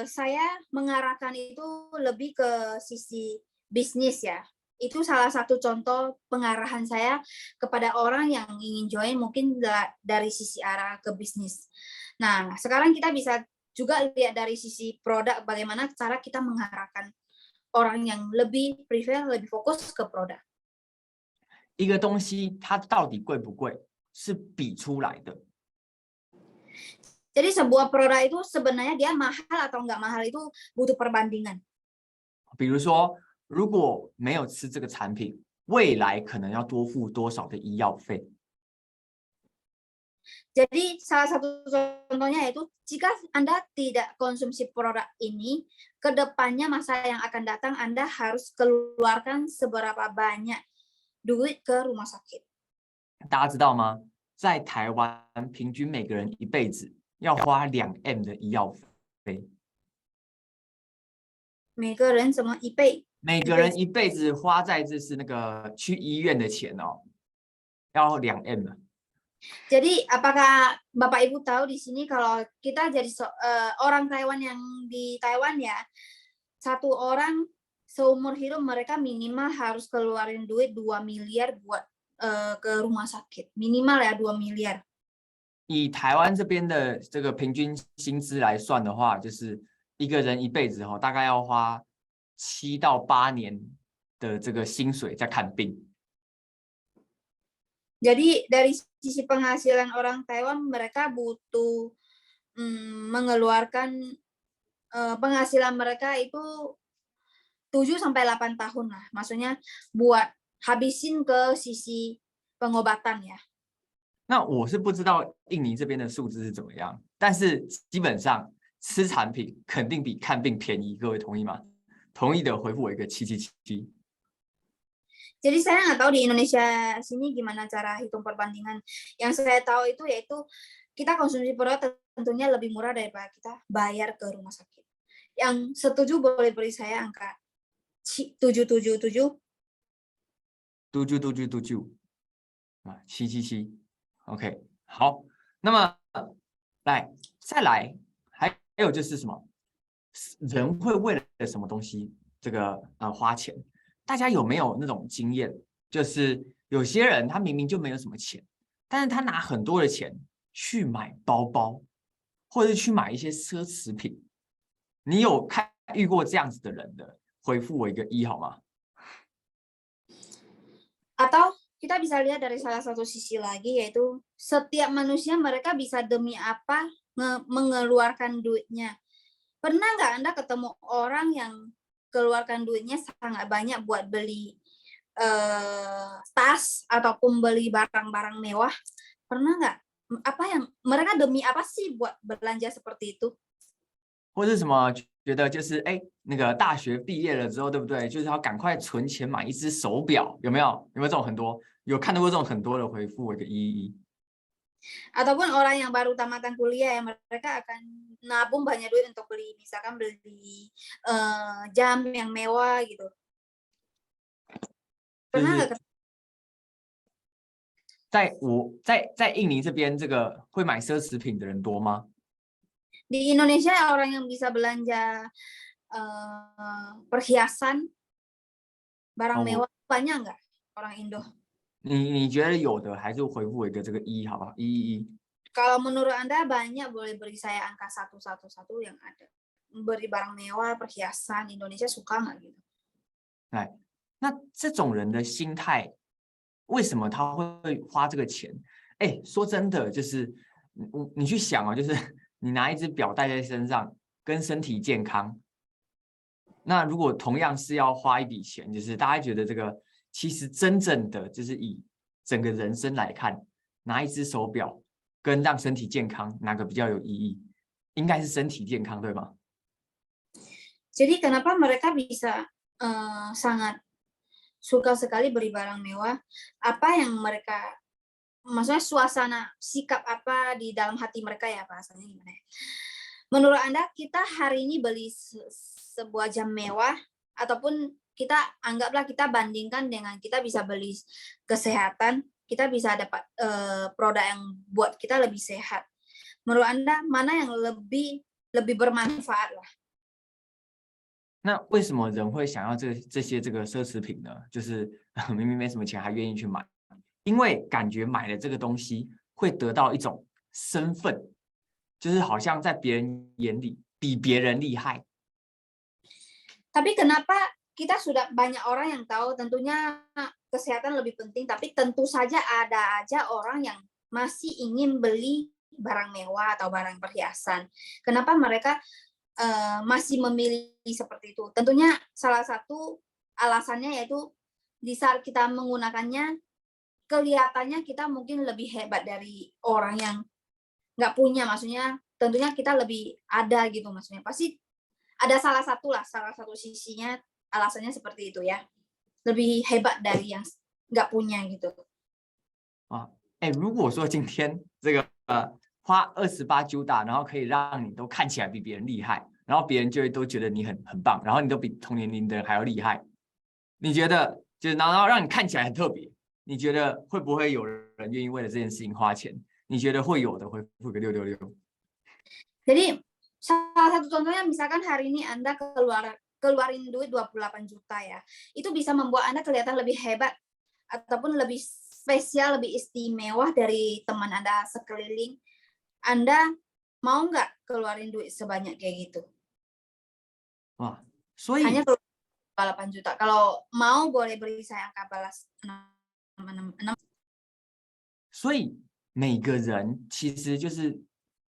saya mengarahkan itu lebih ke sisi bisnis ya. Itu salah satu contoh pengarahan saya kepada orang yang ingin join mungkin dari sisi arah ke bisnis. Nah, sekarang kita bisa juga lihat dari sisi produk bagaimana cara kita mengarahkan orang yang lebih prefer, lebih fokus ke produk. 一个东西它到底贵不贵，是比出来的。 Jadi sebuah produk itu sebenarnya dia mahal atau nggak mahal itu butuh perbandingan. 比如说，如果没有吃这个产品，未来可能要多付多少的医药费？ Jadi salah satu contohnya yaitu jika Anda tidak konsumsi produk ini, ke depannya masa yang akan datang Anda harus keluarkan seberapa banyak duit ke rumah sakit. 大家知道吗？在台湾，平均每个人一辈子要花2M 的医药费。每个人怎么一倍？每个人一辈子花在那个去医院的钱哦，要2M 了。 Jadi apakah Bapak Ibu tahu di sini kalau kita jadi orang Taiwan yang di Taiwan ya, satu orang seumur hidup mereka minimal harus keluarin duit 2 miliar buat ke rumah sakit. Minimal ya 2 miliar. 以台湾这边的这个平均薪资来算的话，就是一个人一辈子大概要花7到8年的这个薪水在看病。 Jadi dari sisi penghasilan orang Taiwan mereka butuh mengeluarkan penghasilan mereka itu 7 sampai 8 tahun lah. Maksudnya buat habisin ke sisi pengobatan ya. 那我是不知道印尼这边的数字是怎么样，但是基本上吃产品肯定比看病便宜，各位同意吗？同意的回复我一个777。 Jadi saya nggak tahu di Indonesia sini gimana cara hitung perbandingan. Yang saya tahu itu yaitu kita konsumsi produk tentunya lebih murah daripada kita bayar ke rumah sakit. Yang setuju boleh beri saya angka 777. 777啊，777 ，OK， 好，那么再来，还有就是什么？人会为了什么东西这个花钱？大家有没有那种经验？就是有些人他明明就没有什么钱，但是他拿很多的钱去买包包，或者是去买一些奢侈品。你有遇过这样子的人的？回复我一个1好吗？ Atau kita bisa lihat dari salah satu sisi lagi yaitu setiap manusia mereka bisa demi apa mengeluarkan duitnya. Pernah nggak Anda ketemu orang yang keluarkan duitnya sangat banyak buat beli tas ataupun beli barang-barang mewah? Pernah nggak? Apa yang mereka demi apa sih buat belanja seperti itu? 或是什么觉得就是那个大学毕业了之后，对不对？就是要赶快存钱买一只手表，有没有？有没有这种很多？有看到过这种很多的回复，我一个111。 Ataupun orang yang baru tamatan kuliah yang mereka akan nabung banyak duit untuk beli misalkan beli jam yang mewah gitu. Pernah nggak? 在印尼这边，这个会买奢侈品的人多吗？ Di Indonesia orang yang bisa belanja perhiasan barang mewah banyak nggak orang Indo? 你觉得有的，还是回复我一个这个1好不好？111。 Kalau menurut Anda banyak, boleh beri saya angka 111 yang ada. Beri barang mewah, perhiasan, Indonesia suka nggak gitu? 那这种人的心态，为什么他会花这个钱？说真的，就是你去想哦，就是你拿一只表戴在身上，跟身体健康，那如果同样是要花一笔钱，就是大家觉得这个其实真正的就是以整个人生来看，拿一只手表跟让身体健康哪个比较有意义？应该是身体健康，对吗？ Jadi kenapa mereka bisa sangat suka sekali beli barang mewah? Apa yang mereka, maksudnya suasana sikap apa di dalam hati mereka ya bahasanya gimana ya? Menurut Anda kita hari ini beli sebuah jam mewah ataupun kita anggaplah kita bandingkan dengan kita bisa beli kesehatan, kita bisa dapat produk yang buat kita lebih sehat. Menurut Anda mana yang lebih bermanfaat lah? 那为什么人会想要这些这个奢侈品呢？就是明明没什么钱还愿意去买，因为感觉买了这个东西会得到一种身份，就是好像在别人眼里比别人厉害。 Tapi kenapa kita sudah banyak orang yang tahu tentunya kesehatan lebih penting, tapi tentu saja ada aja orang yang masih ingin beli barang mewah atau barang perhiasan. Kenapa mereka masih memilih seperti itu? Tentunya salah satu alasannya yaitu di saat kita menggunakannya kelihatannya kita mungkin lebih hebat dari orang yang nggak punya, maksudnya tentunya kita lebih ada gitu, maksudnya pasti ada salah satu sisinya alasannya seperti itu ya, lebih hebat dari yang nggak punya gitu. 啊，哎，如果说今天这个花28Juta，然后可以让你都看起来比别人厉害，然后别人就会都觉得你很棒，然后你都比同年龄的人还要厉害，你觉得就是然后让你看起来很特别，你觉得会不会有人愿意为了这件事情花钱？你觉得会有的，回复个666。Jadi salah satu contohnya misalkan hari ini Anda keluarin duit 28 juta ya, itu bisa membuat Anda kelihatan lebih hebat ataupun lebih spesial, lebih istimewa dari teman Anda sekeliling. Anda mau nggak keluarin duit sebanyak kayak gitu? 哇，所 Hanya 以 28 juta. Kalau mau boleh beri saya angka balas 6. 所以每个人其实就是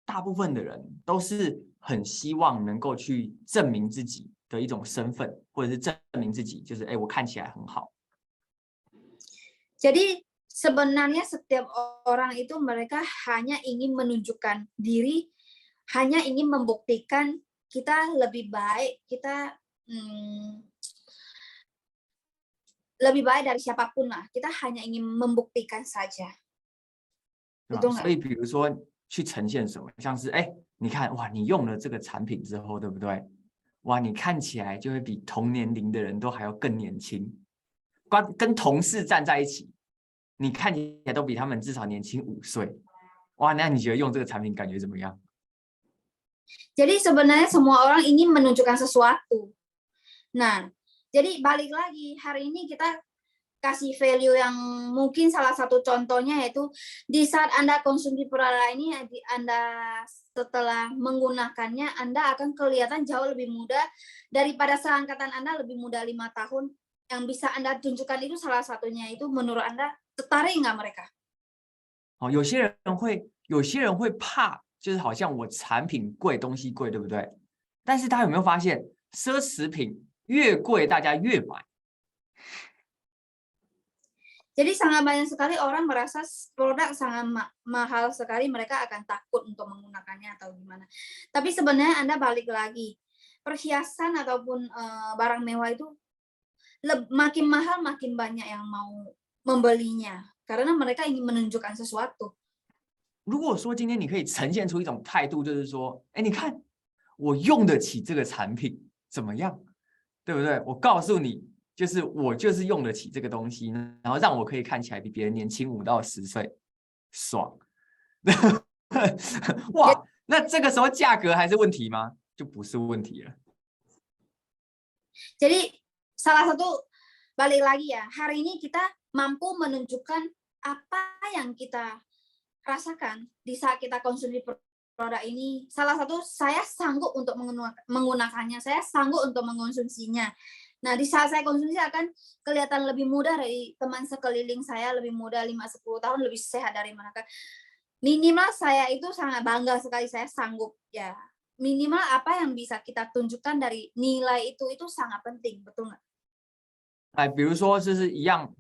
大部分的人都是很希望能够去证明自己的一种身份，或者是证明自己就是我看起来很好。 Jadi sebenarnya setiap orang itu mereka hanya ingin menunjukkan diri, hanya ingin membuktikan kita lebih baik, kita lebih baik dari siapapun lah. Kita hanya ingin membuktikan saja. 对吧？ Betul 所 nggak? 以比如说去呈现什么，像是你看哇，你用了这个产品之后，对不对？哇，你看起来就会比同年龄的人都还要更年轻。跟同事站在一起，你看起来都比他们至少年轻5岁。哇，那你觉得用这个产品感觉怎么样？ Jadi sebenarnya semua orang ingin menunjukkan sesuatu. Nah, jadi balik lagi hari ini kita kasih value yang mungkin salah satu contohnya yaitu di saat Anda konsumsi produk ini, Anda setelah menggunakannya, Anda akan kelihatan jauh lebih muda daripada seangkatan Anda lebih muda 5 tahun. Yang bisa Anda tunjukkan itu salah satunya itu menurut Anda tertarik nggak mereka? 哦，有些人会怕，就是好像我产品贵，东西贵，对不对？但是大家有没有发现，奢侈品越贵，大家越买？ Jadi sangat banyak sekali orang merasa produk sangat mahal sekali, mereka akan takut untuk menggunakannya atau gimana. Tapi sebenarnya Anda balik lagi, perhiasan ataupun barang mewah itu makin mahal makin banyak yang mau membelinya karena mereka ingin menunjukkan sesuatu. 如果说今天你可以呈现出一种态度，就是说，你看我用得起这个产品，怎么样？对不对？我告诉你。 就是我就是用得起这个东西，然后让我可以看起来比别人年轻5到10岁，爽！哇，那这个时候价格还是问题吗？就不是问题了。 Jadi salah satu balik lagi ya, hari ini kita mampu menunjukkan apa yang kita rasakan di saat kita konsumsi produk ini. Salah satu saya sanggup untuk menggunakannya, saya sanggup untuk mengkonsumsinya. Nah, di saat saya konsumsi akan kelihatan lebih mudah dari teman sekeliling saya, lebih muda 5-10 tahun, lebih sehat dari mereka. Minimal saya itu sangat bangga sekali, saya sanggup ya. Minimal apa yang bisa kita tunjukkan dari nilai itu sangat penting, betul nggak? 比如说就是一样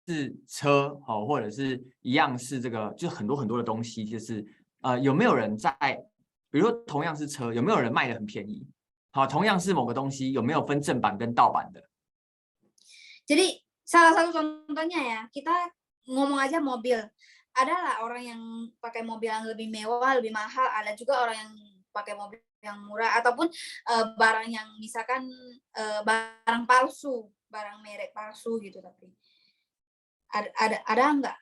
是车，或者是一样是这个，就很多的东西，就是有没有人在，比如说同样是车，有没有人卖的很便宜？ 好，同样是某个东西，有没有分正版跟盗版的？ Jadi salah satu contohnya ya, kita ngomong aja mobil. Adalah orang yang pakai mobil yang lebih mewah, lebih mahal. Ada juga orang yang pakai mobil yang murah ataupun barang yang misalkan barang palsu, barang merek palsu gitu. Tapi ada nggak?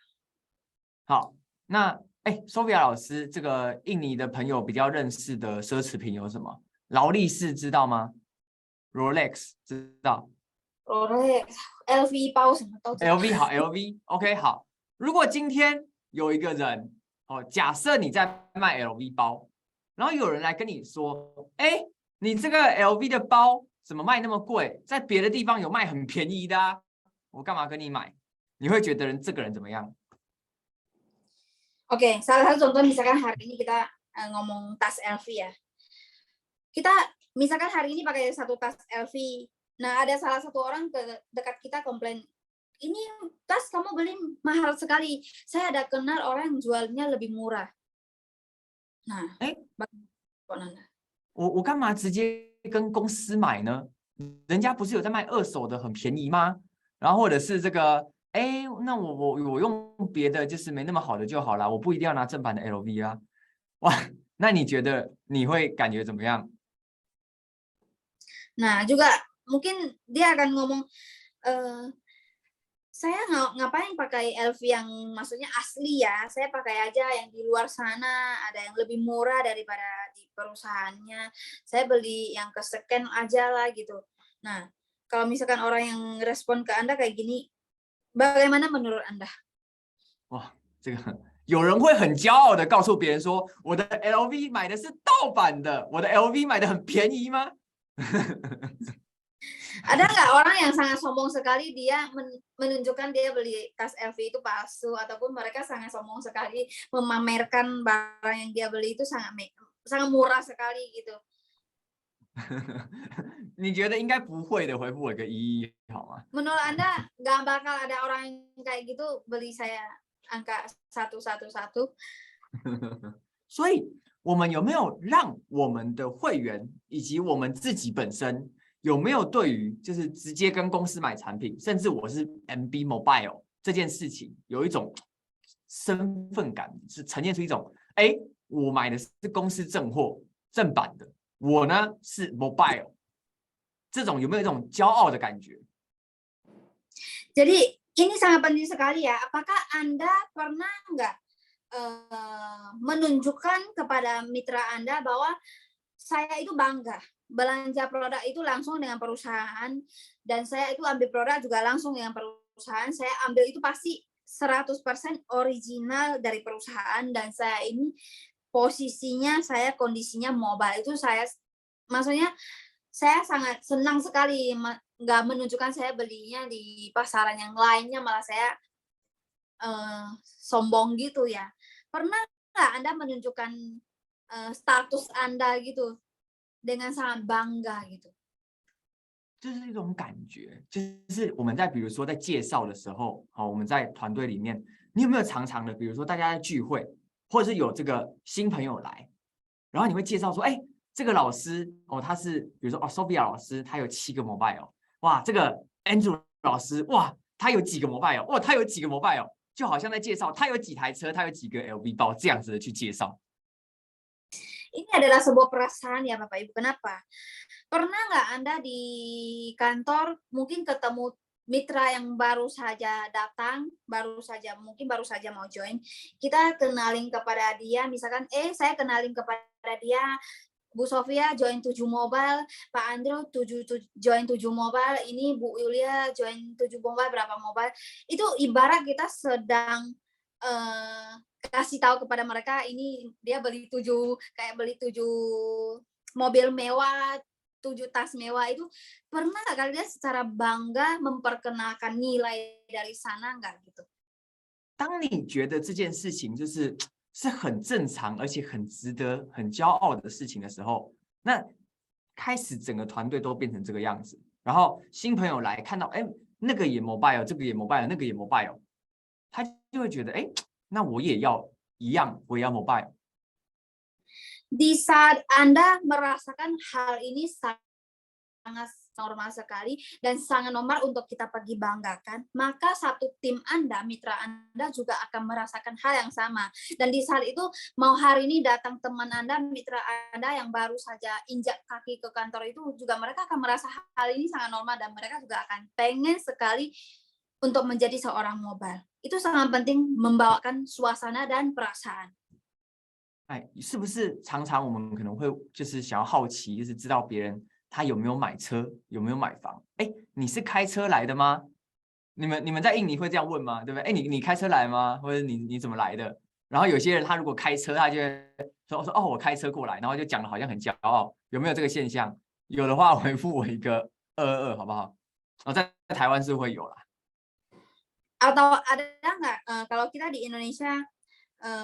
好，那Sophia 老师，这个印尼的朋友比较认识的奢侈品有什么？ 劳力士知道吗 ？Rolex 知道 Rolex、LV 包什么都知道。LV 好 ，LV OK 好。如果今天有一个人，假设你在卖 LV 包，然后有人来跟你说，你这个 LV 的包怎么卖那么贵？在别的地方有卖很便宜的啊，我干嘛跟你买？你会觉得这个人怎么样？ Oke, salah satu contoh misalkan hari ini kita ngomong tas LV ya. Kita misalkan hari ini pakai satu tas LV. Nah, ada salah satu orang dekat kita komplain, ini tas kamu beli mahal sekali. Saya ada kenal orang yang jualnya lebih murah. Nah, 哎， bagaimana? 我干嘛直接跟公司买呢？人家不是有在卖二手的很便宜吗？然后或者是这个，哎，那我用别的就是没那么好的就好啦，我不一定要拿正版的 LV 啊。哇，那你觉得你会感觉怎么样？ Nah, juga mungkin dia akan ngomong, saya ngapain pakai LV yang maksudnya asli ya, saya pakai aja yang di luar sana, ada yang lebih murah daripada di perusahaannya, saya beli yang ke scan aja lah gitu. Nah, kalau misalkan orang yang respon ke Anda kayak gini, bagaimana menurut Anda? 哇，这个有人会很骄傲的告诉别人说，我的 LV 买的是盗版的，我的 LV 买的很便宜吗？ Ada nggak orang yang sangat sombong sekali dia menunjukkan dia beli tas LV itu palsu, ataupun mereka sangat sombong sekali memamerkan barang yang dia beli itu sangat murah sekali gitu. 你觉得应该不会的，回复我一个一好吗？ Menurut Anda nggak bakal ada orang yang kayak gitu beli saya angka 111? 所以，我们有没有让我们的会员以及我们自己本身有没有对于就是直接跟公司买产品，甚至我是 MB Mobile 这件事情有一种身份感，是呈现出一种，哎，我买的是公司正货正版的，我呢是 Mobile， 这种有没有一种骄傲的感觉？ Jadi ini sangat penting sekali ya. Apakah Anda pernah nggak menunjukkan kepada mitra Anda bahwa saya itu bangga belanja produk itu langsung dengan perusahaan, dan saya itu ambil produk juga langsung dengan perusahaan, saya ambil itu pasti 100% original dari perusahaan, dan saya ini posisinya saya kondisinya mobile itu saya maksudnya saya sangat senang sekali nggak menunjukkan saya belinya di pasaran yang lainnya, malah saya sombong gitu ya. Pernah nggak Anda menunjukkan status Anda gitu dengan sangat bangga gitu? 就是一种感觉，就是我们在比如说在介绍的时候，好，我们在团队里面，你有没有常常的，比如说大家在聚会，或者是有这个新朋友来，然后你会介绍说，哎，这个老师哦，他是比如说哦，Sophia 老师，他有7个 mobile， 哇，这个 Andrew 老师，哇，他有几个 mobile， 哇，他有几个 mobile， 就好像在介绍他有几台车，他有几个 LV 包这样子的去介绍。 Ini adalah sebuah perasaan ya Bapak Ibu. Kenapa? Pernah nggak Anda di kantor mungkin ketemu mitra yang baru saja datang, mungkin baru saja mau join, kita kenalin kepada dia, misalkan, saya kenalin kepada dia, Bu Sofia join 7 mobile, Pak Andrew join 7 mobile, ini Bu Yulia join 7 mobile, berapa mobile. Itu ibarat kita sedang kasih tahu kepada mereka ini dia beli 7 mobil mewah, 7 tas mewah. Itu pernah nggak kalian secara bangga memperkenalkan nilai dari sana nggak gitu? 当你觉得这件事情是很正常，而且很值得、很骄傲的事情的时候，那开始整个团队都变成这个样子，然后新朋友来看到，哎，那个也 mobile， 这个也 mobile， 那个也 mobile， 他就会觉得，哎，那我也要一样，我也要 mobile。 Di saat Anda merasakan hal ini sangat normal sekali dan sangat normal untuk kita pergi banggakan, maka satu tim Anda, mitra Anda juga akan merasakan hal yang sama. Dan di saat itu, mau hari ini datang teman Anda, mitra Anda yang baru saja injak kaki ke kantor itu, juga mereka akan merasa hal ini sangat normal dan mereka juga akan pengen sekali untuk menjadi seorang mobile. Itu sangat penting membawakan suasana dan perasaan. 哎，是不是常常我们可能会就是想要好奇，就是知道别人他有没有买车，有没有买房？哎，你是开车来的吗？你们在印尼会这样问吗？对不对？哎，你开车来吗？或者你怎么来的？然后有些人他如果开车，他就会说哦我开车过来，然后就讲的好像很骄傲，有没有这个现象？有的话回复我一个222好不好？在台湾是会有啦。 Atau ada nggak kalau kita di Indonesia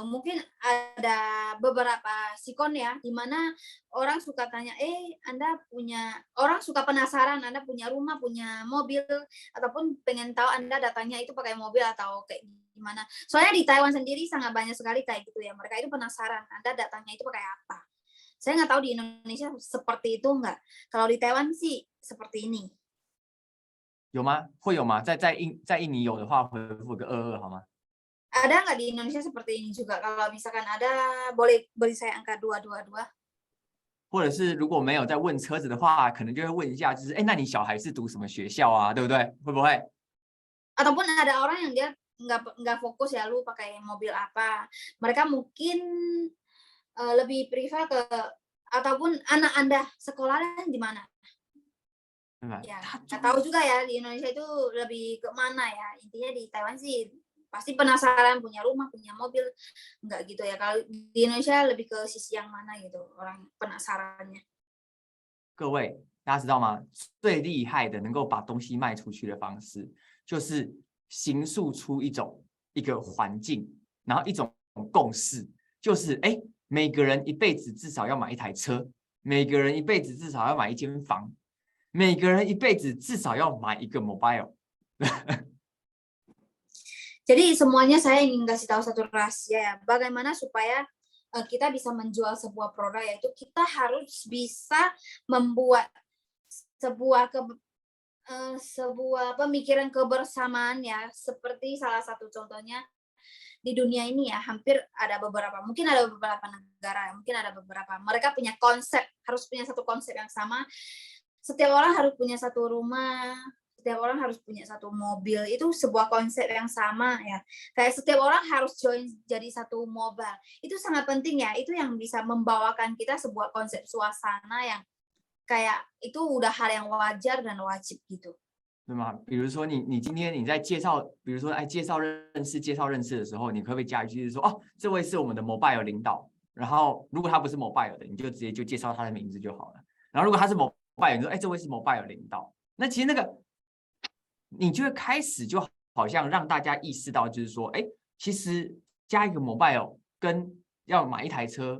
mungkin ada beberapa sikon ya, di mana orang suka tanya, orang suka penasaran Anda punya rumah, punya mobil, ataupun pengen tahu Anda datangnya itu pakai mobil atau kayak gimana. Soalnya di Taiwan sendiri sangat banyak sekali kayak gitu ya, mereka itu penasaran Anda datangnya itu pakai apa. Saya nggak tahu di Indonesia seperti itu nggak. Kalau di Taiwan sih seperti ini. 有吗？会有吗？在印尼有的话，回复个22好吗？ Ada nggak di Indonesia seperti ini juga? Kalau misalkan ada, boleh beri saya angka 222. 或者是如果没有在问车子的话，可能就会问一下，就是那你小孩是读什么学校啊？对不对？会不会？ Ataupun ada orang yang dia nggak fokus ya, lu pakai mobil apa. Mereka mungkin lebih prefer ke, ataupun anak Anda sekolahnya di mana? 对吧？ Ya, 他 nggak tahu juga ya di Indonesia itu lebih ke mana ya. Intinya di Taiwan sih pasti penasaran punya rumah, punya mobil. Nggak gitu ya. Kalau di Indonesia lebih ke sisi yang mana gitu orang penasarannya. 各位，大家知道吗？最厉害的能够把东西卖出去的方式，就是形塑出一个环境，然后一种共识，就是每个人一辈子至少要买一台车，每个人一辈子至少要买一间房，每个人一辈子至少要买一个 mobile。 Jadi semuanya saya ingin kasih tahu satu rahasia ya. Bagaimana supaya kita bisa menjual sebuah produk, yaitu kita harus bisa membuat sebuah pemikiran kebersamaan ya, seperti salah satu contohnya di dunia ini ya, hampir ada beberapa, mungkin ada beberapa negara, mungkin ada beberapa, mereka punya konsep, harus punya satu konsep yang sama. Setiap orang harus punya satu rumah, setiap orang harus punya satu mobil, itu sebuah konsep yang sama ya. Kayak setiap orang harus join jadi satu mobile. Itu sangat penting ya, itu yang bisa membawakan kita sebuah konsep suasana yang kayak itu udah hal yang wajar dan wajib gitu. 对吗？比如说你今天你在介绍，比如说介绍认识的时候，你可不可以加一句是说，哦，这位是我们的 mobile 领导，然后如果他不是 mobile 的，你就直接就介绍他的名字就好了。然后如果他是 mobile，你说，这位是 mobile 领导，那其实那个你就会开始就好像让大家意识到，就是说，其实加一个 mobile 跟要买一台车，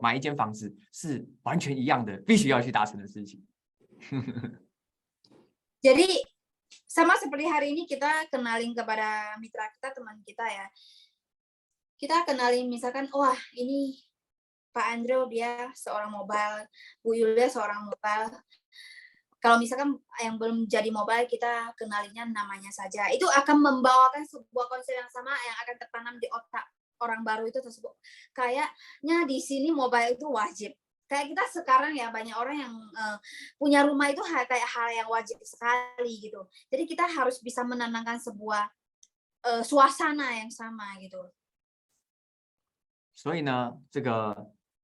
买一间房子是完全一样的，必须要去达成的事情。Jadi sama seperti hari ini kita kenalin kepada mitra kita, teman kita ya. Kita kenalin misalkan, wah ini Pak Andrew dia seorang mobile, Bu Yulia seorang mobile. Kalau misalkan yang belum jadi mobile, kita kenalinya namanya saja. Itu akan membawakan sebuah konsep yang sama yang akan tertanam di otak orang baru itu tersebut. Kayaknya di sini mobile itu wajib. Kayak kita sekarang ya, banyak orang yang punya rumah itu kayak hal yang wajib sekali gitu. Jadi kita harus bisa menanamkan sebuah suasana yang sama gitu. 所以呢，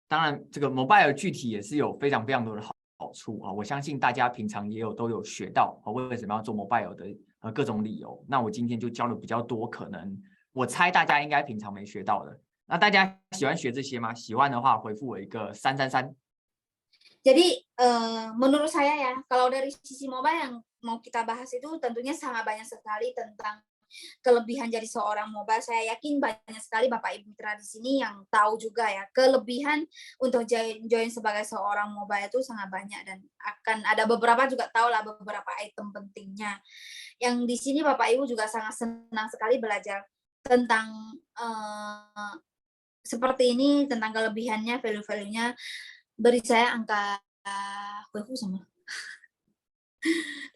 当然这个 mobile 具体也是有非常非常多的好处啊，我相信大家平常都有学到为什么要做 mobile 的各种理由。那我今天就教了比较多，可能我猜大家应该平常没学到的。那大家喜欢学这些吗？喜欢的话，回复我一个333。Jadi menurut saya ya, kalau dari sisi mobile yang mau kita bahas itu tentunya sangat banyak sekali tentang kelebihan jadi seorang mobile. Saya yakin banyak sekali Bapak Ibu mitra di sini yang tahu juga ya, kelebihan untuk join sebagai seorang mobile itu sangat banyak, dan akan ada beberapa juga tahu lah beberapa item pentingnya. Yang di sini Bapak Ibu juga sangat senang sekali belajar tentang seperti ini, tentang kelebihannya, value-value-nya. Beri saya angka 回复什么？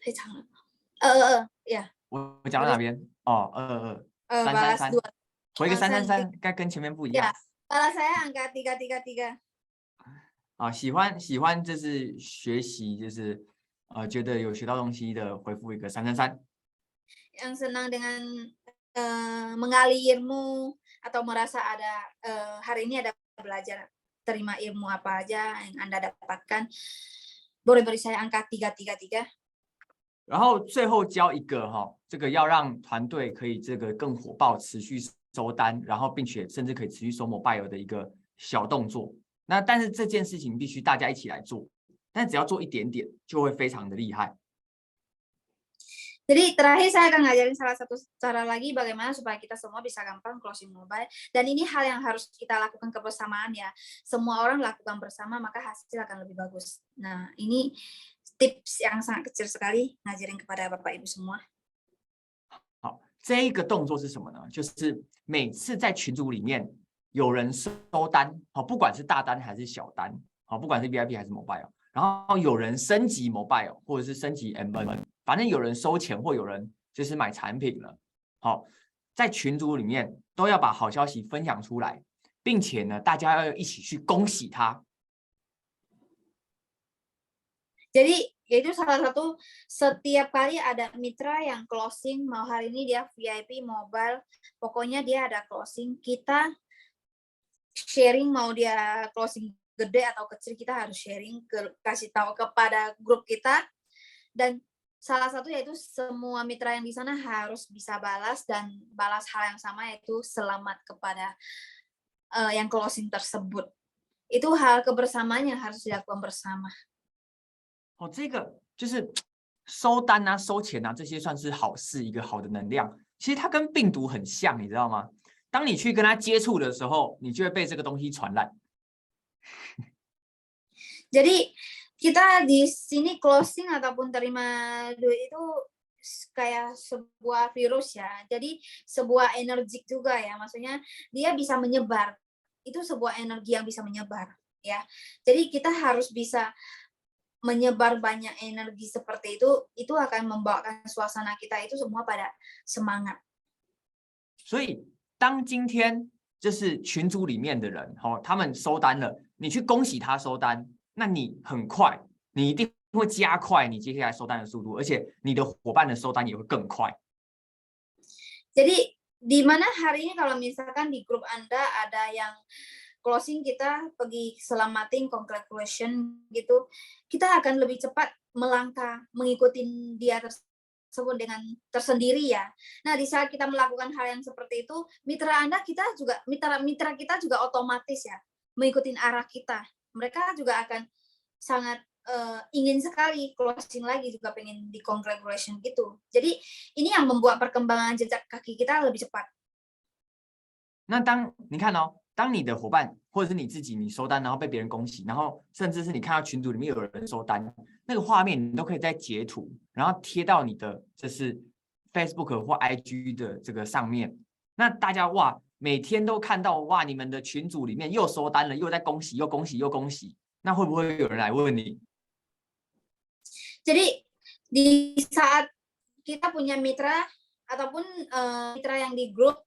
太长了。呀。我讲到哪边？哦，222 333，回个333，该跟前面不一样。balas saya angka 333。喜欢就是学习，就是觉得有学到东西的，回复一个333。Yang senang dengan mengali ilmu atau merasa ada hari ini ada belajar, terima ilmu apa aja yang Anda dapatkan, boleh beri saya angka 333。然后最后教一个这个要让团队可以这个更火爆，持续收单，然后并且甚至可以持续收 mobile 的一个小动作。那但是这件事情必须大家一起来做，但只要做一点点就会非常的厉害。Jadi terakhir saya akan ngajarin salah satu cara lagi bagaimana supaya kita semua bisa gampang closing mobile. Dan ini hal yang harus kita lakukan kebersamaan ya. Semua orang lakukan bersama maka hasil akan lebih bagus. Nah ini tips yang sangat kecil sekali ngajarin kepada Bapak Ibu semua. 好，这一个动作是什么呢？就是每次在群组里面有人收单，好，不管是大单还是小单，好，不管是 VIP 还是 Mobile，然后有人升级 Mobile 或者是升级 MN，反正有人收钱或有人就是买产品了，好，在群组里面都要把好消息分享出来，并且呢，大家要一起去恭喜他。 Jadi itu salah satu setiap kali ada mitra yang closing, mau hari ini dia VIP, mobile, pokoknya dia ada closing, kita sharing mau dia closing gede atau kecil kita harus sharing kasih tahu kepada grup kita dan salah satu yaitu semua mitra yang di sana harus bisa balas dan balas hal yang sama yaitu selamat kepada yang closing tersebut. Itu hal kebersamaan yang harus dilakukan bersama. 哦，这个就是收单啊、收钱啊，这些算是好事，一个好的能量。其实它跟病毒很像，你知道吗？当你去跟它接触的时候，你就会被这个东西传染。Jadi kita di sini closing ataupun terima duit itu kayak sebuah virus ya. Jadi sebuah energi juga ya. Maksudnya dia bisa menyebar. Itu sebuah energi yang bisa menyebar ya. Jadi kita harus bisa menyebar banyak energi seperti itu akan membawakan suasana kita itu semua pada semangat. 所以当今天就是群组里面的人，他们收单了，你去恭喜他收单，那你很快，你一定会加快你接下来收单的速度，而且你的伙伴的收单也会更快。 Jadi di mana hari ini kalau misalkan di grup Anda ada yang closing kita pergi selamatin congratulation gitu, kita akan lebih cepat melangkah mengikuti dia tersebut dengan tersendiri ya. Nah di saat kita melakukan hal yang seperti itu, mitra Anda kita juga mitra kita juga otomatis ya mengikuti arah kita. Mereka juga akan sangat ingin sekali closing lagi juga pengen di congratulation gitu. Jadi ini yang membuat perkembangan jejak kaki kita lebih cepat. 那当你看哦，当你的伙伴或者是你自己你收单，然后被别人恭喜，然后甚至是你看到群组里面有人收单，那个画面你都可以再截图，然后贴到你的就是 Facebook 或 IG 的这个上面。那大家哇，每天都看到哇，你们的群组里面又收单了，又在恭喜，又恭喜，又恭喜。那会不会有人来问你？ Jadi di saat kita punya mitra ataupun mitra yang di grup,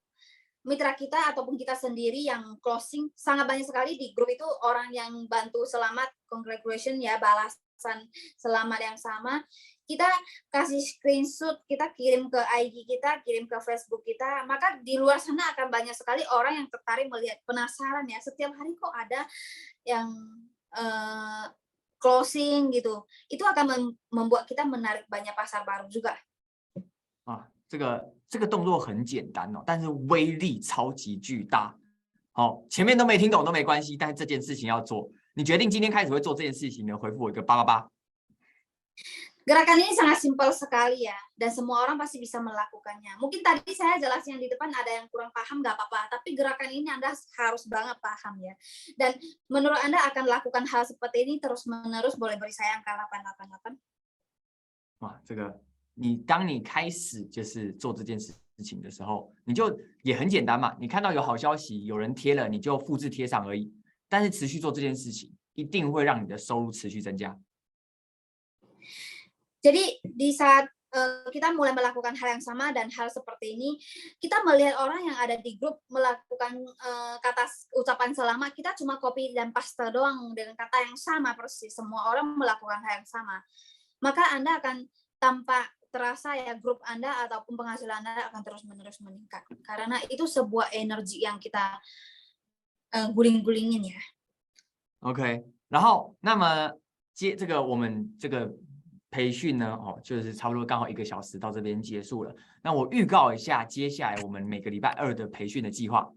mitra kita ataupun kita sendiri yang closing, sangat banyak sekali di grup itu orang yang bantu selamat, congratulation ya, balasan selamat yang sama. Kita kasih screenshot, kita kirim ke IG kita, kirim ke Facebook kita, maka di luar sana akan banyak sekali orang yang tertarik melihat, penasaran ya, setiap hari kok ada yang closing gitu, itu akan membuat kita menarik banyak pasar baru juga. 啊，这个动作很简单哦，但是威力超级巨大。好，前面都没听懂都没关系，但是这件事情要做。你决定今天开始会做这件事情呢？回复我一个888。 Gerakan ini sangat simpel sekali ya, dan semua orang pasti bisa melakukannya. Mungkin tadi saya jelasin yang di depan ada yang kurang paham, nggak apa-apa. Tapi gerakan ini Anda harus banget paham ya. Dan menurut Anda akan lakukan hal seperti ini terus-menerus, boleh beri saya angka 888. 哇，这个当你开始就是做这件事情的时候，你就也很简单嘛。你看到有好消息，有人贴了，你就复制贴上而已。但是持续做这件事情，一定会让你的收入持续增加。 Jadi di saat kita mulai melakukan hal yang sama dan hal seperti ini, kita melihat orang yang ada di grup melakukan kata ucapan selamat, kita cuma copy dan paste doang dengan kata yang sama persis. Semua orang melakukan hal yang sama. Maka Anda akan tanpa terasa ya grup Anda ataupun penghasilan Anda akan terus-menerus meningkat. Karena itu sebuah energi yang kita guling-gulingin ya. OK， 然后那么这个我们这个培训呢，就是差不多刚好1个小时到这边结束了。那我预告一下接下来我们每个礼拜2的培训的计划。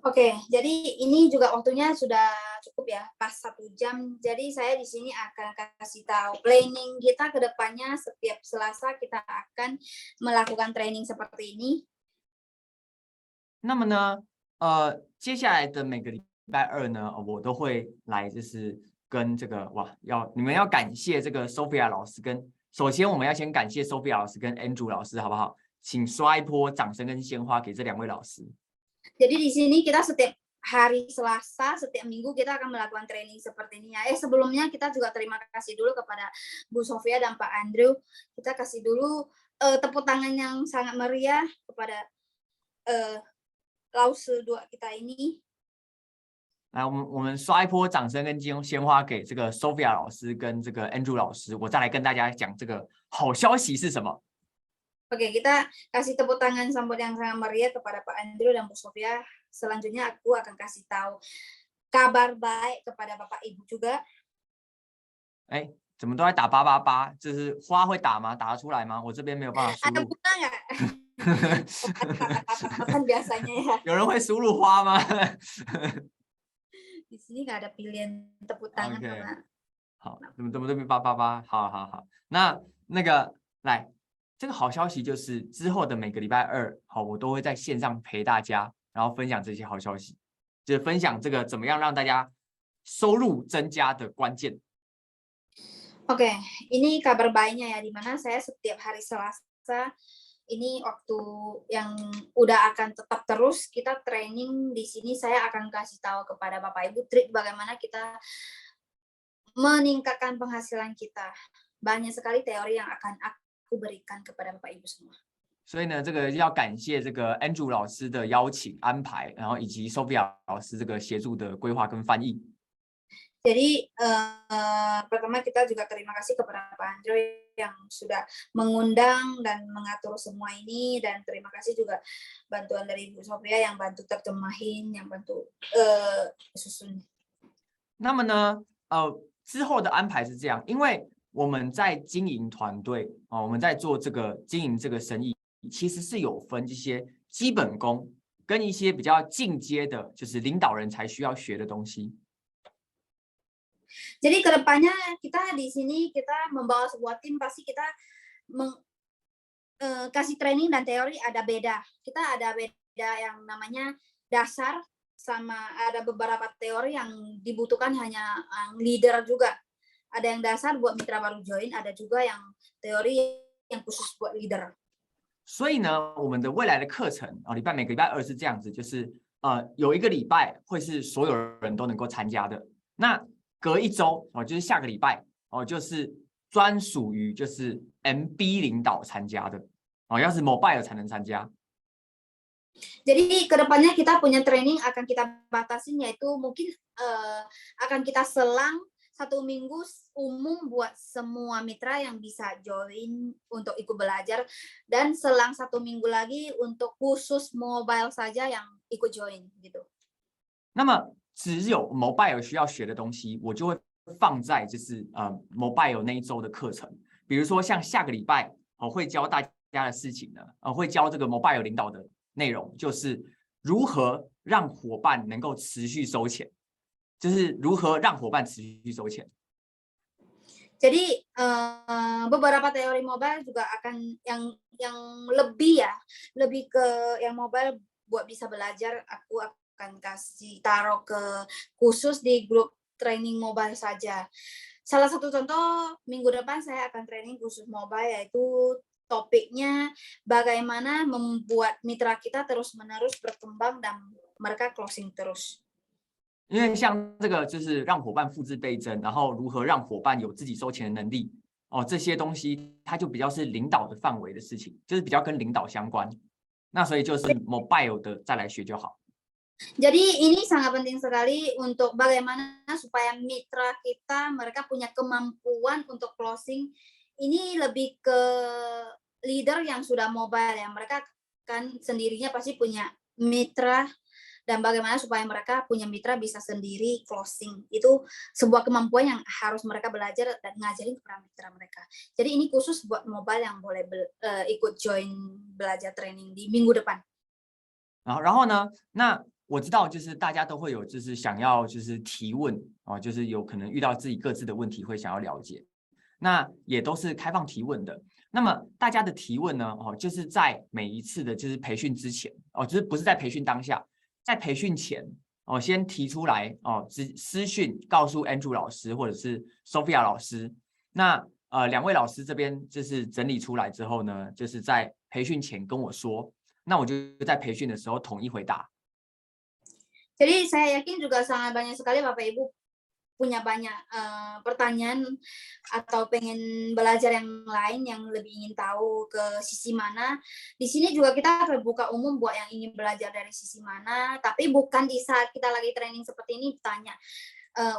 Oke, jadi ini juga waktunya sudah cukup ya, pas 1 jam. Jadi saya di sini akan kasih tahu planning kita ke depannya. Setiap Selasa kita akan melakukan training seperti ini. 那么呢，接下来的每个礼拜二呢，我都会来，就是跟这个你们要感谢这个 Sophia 老师首先我们要先感谢 Sophia 老师跟 Andrew 老师，好不好？请刷一波掌声跟鲜花给这2位老师。Jadi di sini kita setiap hari Selasa, setiap minggu kita akan melakukan training seperti ini ya. Sebelumnya kita juga terima kasih dulu kepada Bu Sofia dan Pak Andrew. Kita kasih dulu tepuk tangan yang sangat meriah kepada Lause 2 kita ini. 来，我们刷一波掌声跟鲜花给这个 Sophia 老师跟这个 Andrew 老师，我再来跟大家讲这个好消息是什么。Oke, kita kasih tepuk tangan sambut yang sangat meriah kepada Pak Andrew dan Bu Sofia. Selanjutnya aku akan kasih tahu kabar baik kepada Bapak Ibu juga. 哎，怎么都在打888？就是花会打吗？打得出来吗？我这边没有办法输 Ada 入。 bunga nggak? Kan biasanya ya. 有人会输入花吗？ Di sini nggak ada pilihan tepuk tangan OK sama 好，怎么都888？好，那个来，这个好消息就是之后的每个礼拜二，好，我都会在线上陪大家，然后分享这些好消息，就是分享这个怎么样让大家收入增加的关键。 Oke, ini kabar baiknya ya, di mana saya setiap hari Selasa ini waktu yang udah akan tetap terus kita training di sini. Saya akan kasih tahu kepada Bapak Ibu trik bagaimana kita meningkatkan penghasilan kita. Banyak sekali teori yang akan aku berikan kepada Bapak Ibu semua. 所以呢，这个要感谢这个 Andrew 老师的邀请安排，然后以及 Sophia 老师这个协助的规划跟翻译。 Jadi pertama kita juga terima kasih kepada Pak Andrew yang sudah mengundang dan mengatur semua ini, dan terima kasih juga bantuan dari Bu Sofia yang bantu terjemahin, yang bantu susun. 那么呢，之后的安排是这样，因为我们在经营团队我们在做经营这个生意，其实是有分一些基本功跟一些比较进阶的，就是领导人才需要学的东西。 Jadi kedepannya kita di sini kita membawa sebuah tim, pasti kita kasih training dan teori ada beda. Kita ada beda yang namanya dasar, sama ada beberapa teori yang dibutuhkan hanya leader juga. Ada yang dasar buat mitra baru join, ada juga yang teori yang khusus buat leader. 所以呢，我们的未来的课程每个礼拜二是这样子，就是有一个礼拜会是所有人都能够参加的，那隔一周就是下个礼拜就是专属于就是 MB 领导参加的要是 mobile 才能参加。 Jadi kedepannya kita punya training akan kita batasin, yaitu mungkin akan kita selang 1 minggu umum buat semua mitra yang bisa join untuk ikut belajar, dan selang 1 minggu lagi untuk khusus mobile saja yang ikut join gitu. 那么只有 mobile 需要学的东西，我就会放在就是mobile 那一周的课程，比如说像下个礼拜会教大家的事情呢，会教这个 mobile 领导的内容，就是如何让伙伴能够持续收钱，就是如何让伙伴持续收钱。 Jadi beberapa teori mobile juga akan yang lebih ke yang mobile buat bisa belajar, aku akan kasih taruh ke khusus di grup training mobile saja. Salah satu contoh minggu depan saya akan training khusus mobile, yaitu topiknya bagaimana membuat mitra kita terus-menerus berkembang dan mereka closing terus. 因为像这个就是让伙伴复制倍增，然后如何让伙伴有自己收钱的能力这些东西它就比较是领导的范围的事情，就是比较跟领导相关。那所以就是 mobile 的再来学就好。 Jadi ini sangat penting sekali untuk bagaimana supaya mitra kita mereka punya kemampuan untuk closing. Ini lebih ke leader yang sudah mobile ya, mereka kan sendirinya pasti punya mitra, dan bagaimana supaya mereka punya mitra bisa sendiri closing. Itu sebuah kemampuan yang harus mereka belajar dan ngajarin kepada mitra mereka. Jadi ini khusus buat mobile yang boleh ikut join belajar training di minggu depan. 然后呢，那我知道就是大家都会有就是想要就是提问哦，就是有可能遇到自己各自的问题会想要了解，那也都是开放提问的。那么大家的提问呢，哦，就是在每一次的就是培训之前哦，就是不是在培训当下，在培训前哦，先提出来哦，私讯告诉 Andrew 老师或者是 Sophia 老师。那两位老师这边就是整理出来之后呢，就是在培训前跟我说，那我就在培训的时候统一回答。Jadi saya yakin juga sangat banyak sekali Bapak Ibu punya banyak pertanyaan atau pengen belajar yang lain yang lebih ingin tahu ke sisi mana. Di sini juga kita terbuka umum buat yang ingin belajar dari sisi mana, tapi bukan di saat kita lagi training seperti ini tanya.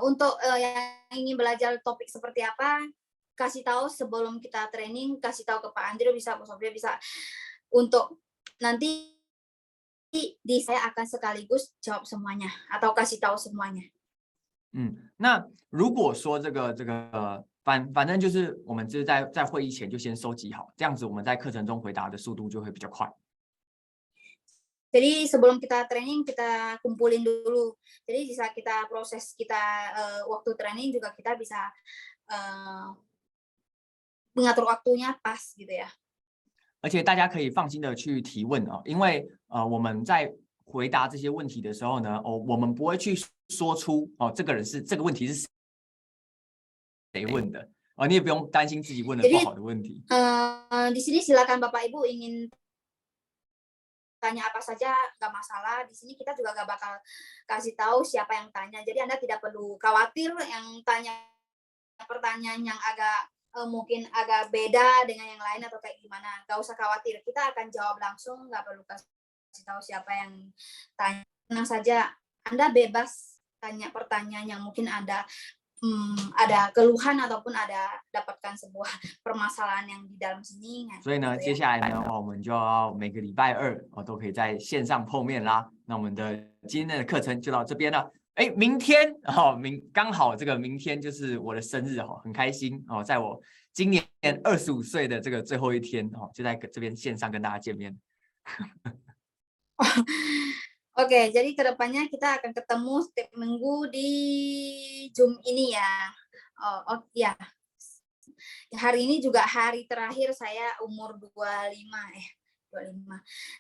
Untuk yang ingin belajar topik seperti apa, kasih tahu sebelum kita training, kasih tahu ke Pak Andrew bisa, Bu Sofia bisa. Untuk nanti saya akan sekaligus jawab semuanya atau kasih tahu semuanya. 那如果说这个反正就是我们就是在会议前就先收集好，这样子我们在课程中回答的速度就会比较快。Jadi sebelum kita training kita kumpulin dulu. Jadi di saat kita proses kita waktu training juga kita bisa mengatur waktunya pas gitu ya. 而且大家可以放心的去提问哦，因为我们在回答这些问题的时候呢，我们不会去说出这个问题是谁问的你也不用担心自己问的不好的问题。di sini silakan Bapak Ibu ingin tanya apa saja nggak masalah. Di sini kita juga nggak bakal kasih tahu siapa yang tanya. Jadi Anda tidak perlu khawatir yang tanya pertanyaan yang agak mungkin agak beda dengan yang lain atau kayak gimana. Nggak usah khawatir. Kita akan jawab langsung. Nggak perlu kasih tahu siapa yang tanya. Tenang saja. Anda bebas tanya pertanyaan yang mungkin ada keluhan ataupun ada dapatkan sebuah permasalahan yang di dalam sini. 所以呢，接下来呢，我们就要每个礼拜二都可以在线上碰面啦。那我们的今天的课程就到这边了。明天刚好这个明天就是我的生日很开心在我今年25岁的这个最后一天就在这边线上跟大家见面。Oke, jadi kedepannya kita akan ketemu setiap minggu di Zoom ini ya. Ya. Hari ini juga hari terakhir saya umur 25.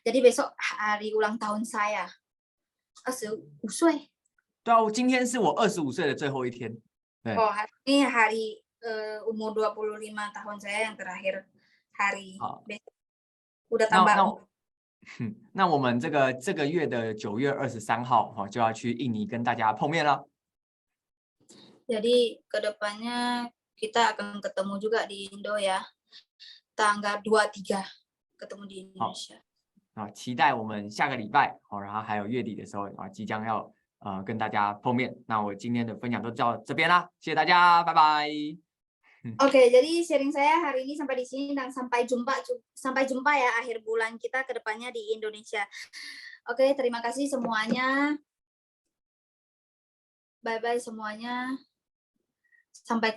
Jadi besok hari ulang tahun saya. 25岁。对啊，今天是我25岁的最后一天。对。ini hari umur 25 tahun saya yang terakhir hari besok. Udah tambah. 那我们这个月的9月23号就要去印尼跟大家碰面了。Jadi kedepannya kita akan ketemu juga di Indo ya, tanggal 23 ketemu di Indonesia. 期待我们下个礼拜然后还有月底的时候即将要跟大家碰面。那我今天的分享就到这边啦，谢谢大家，拜拜。Oke, jadi sharing saya hari ini sampai di sini dan sampai jumpa ya akhir bulan kita ke depannya di Indonesia. Oke, terima kasih semuanya. Bye bye semuanya. Sampai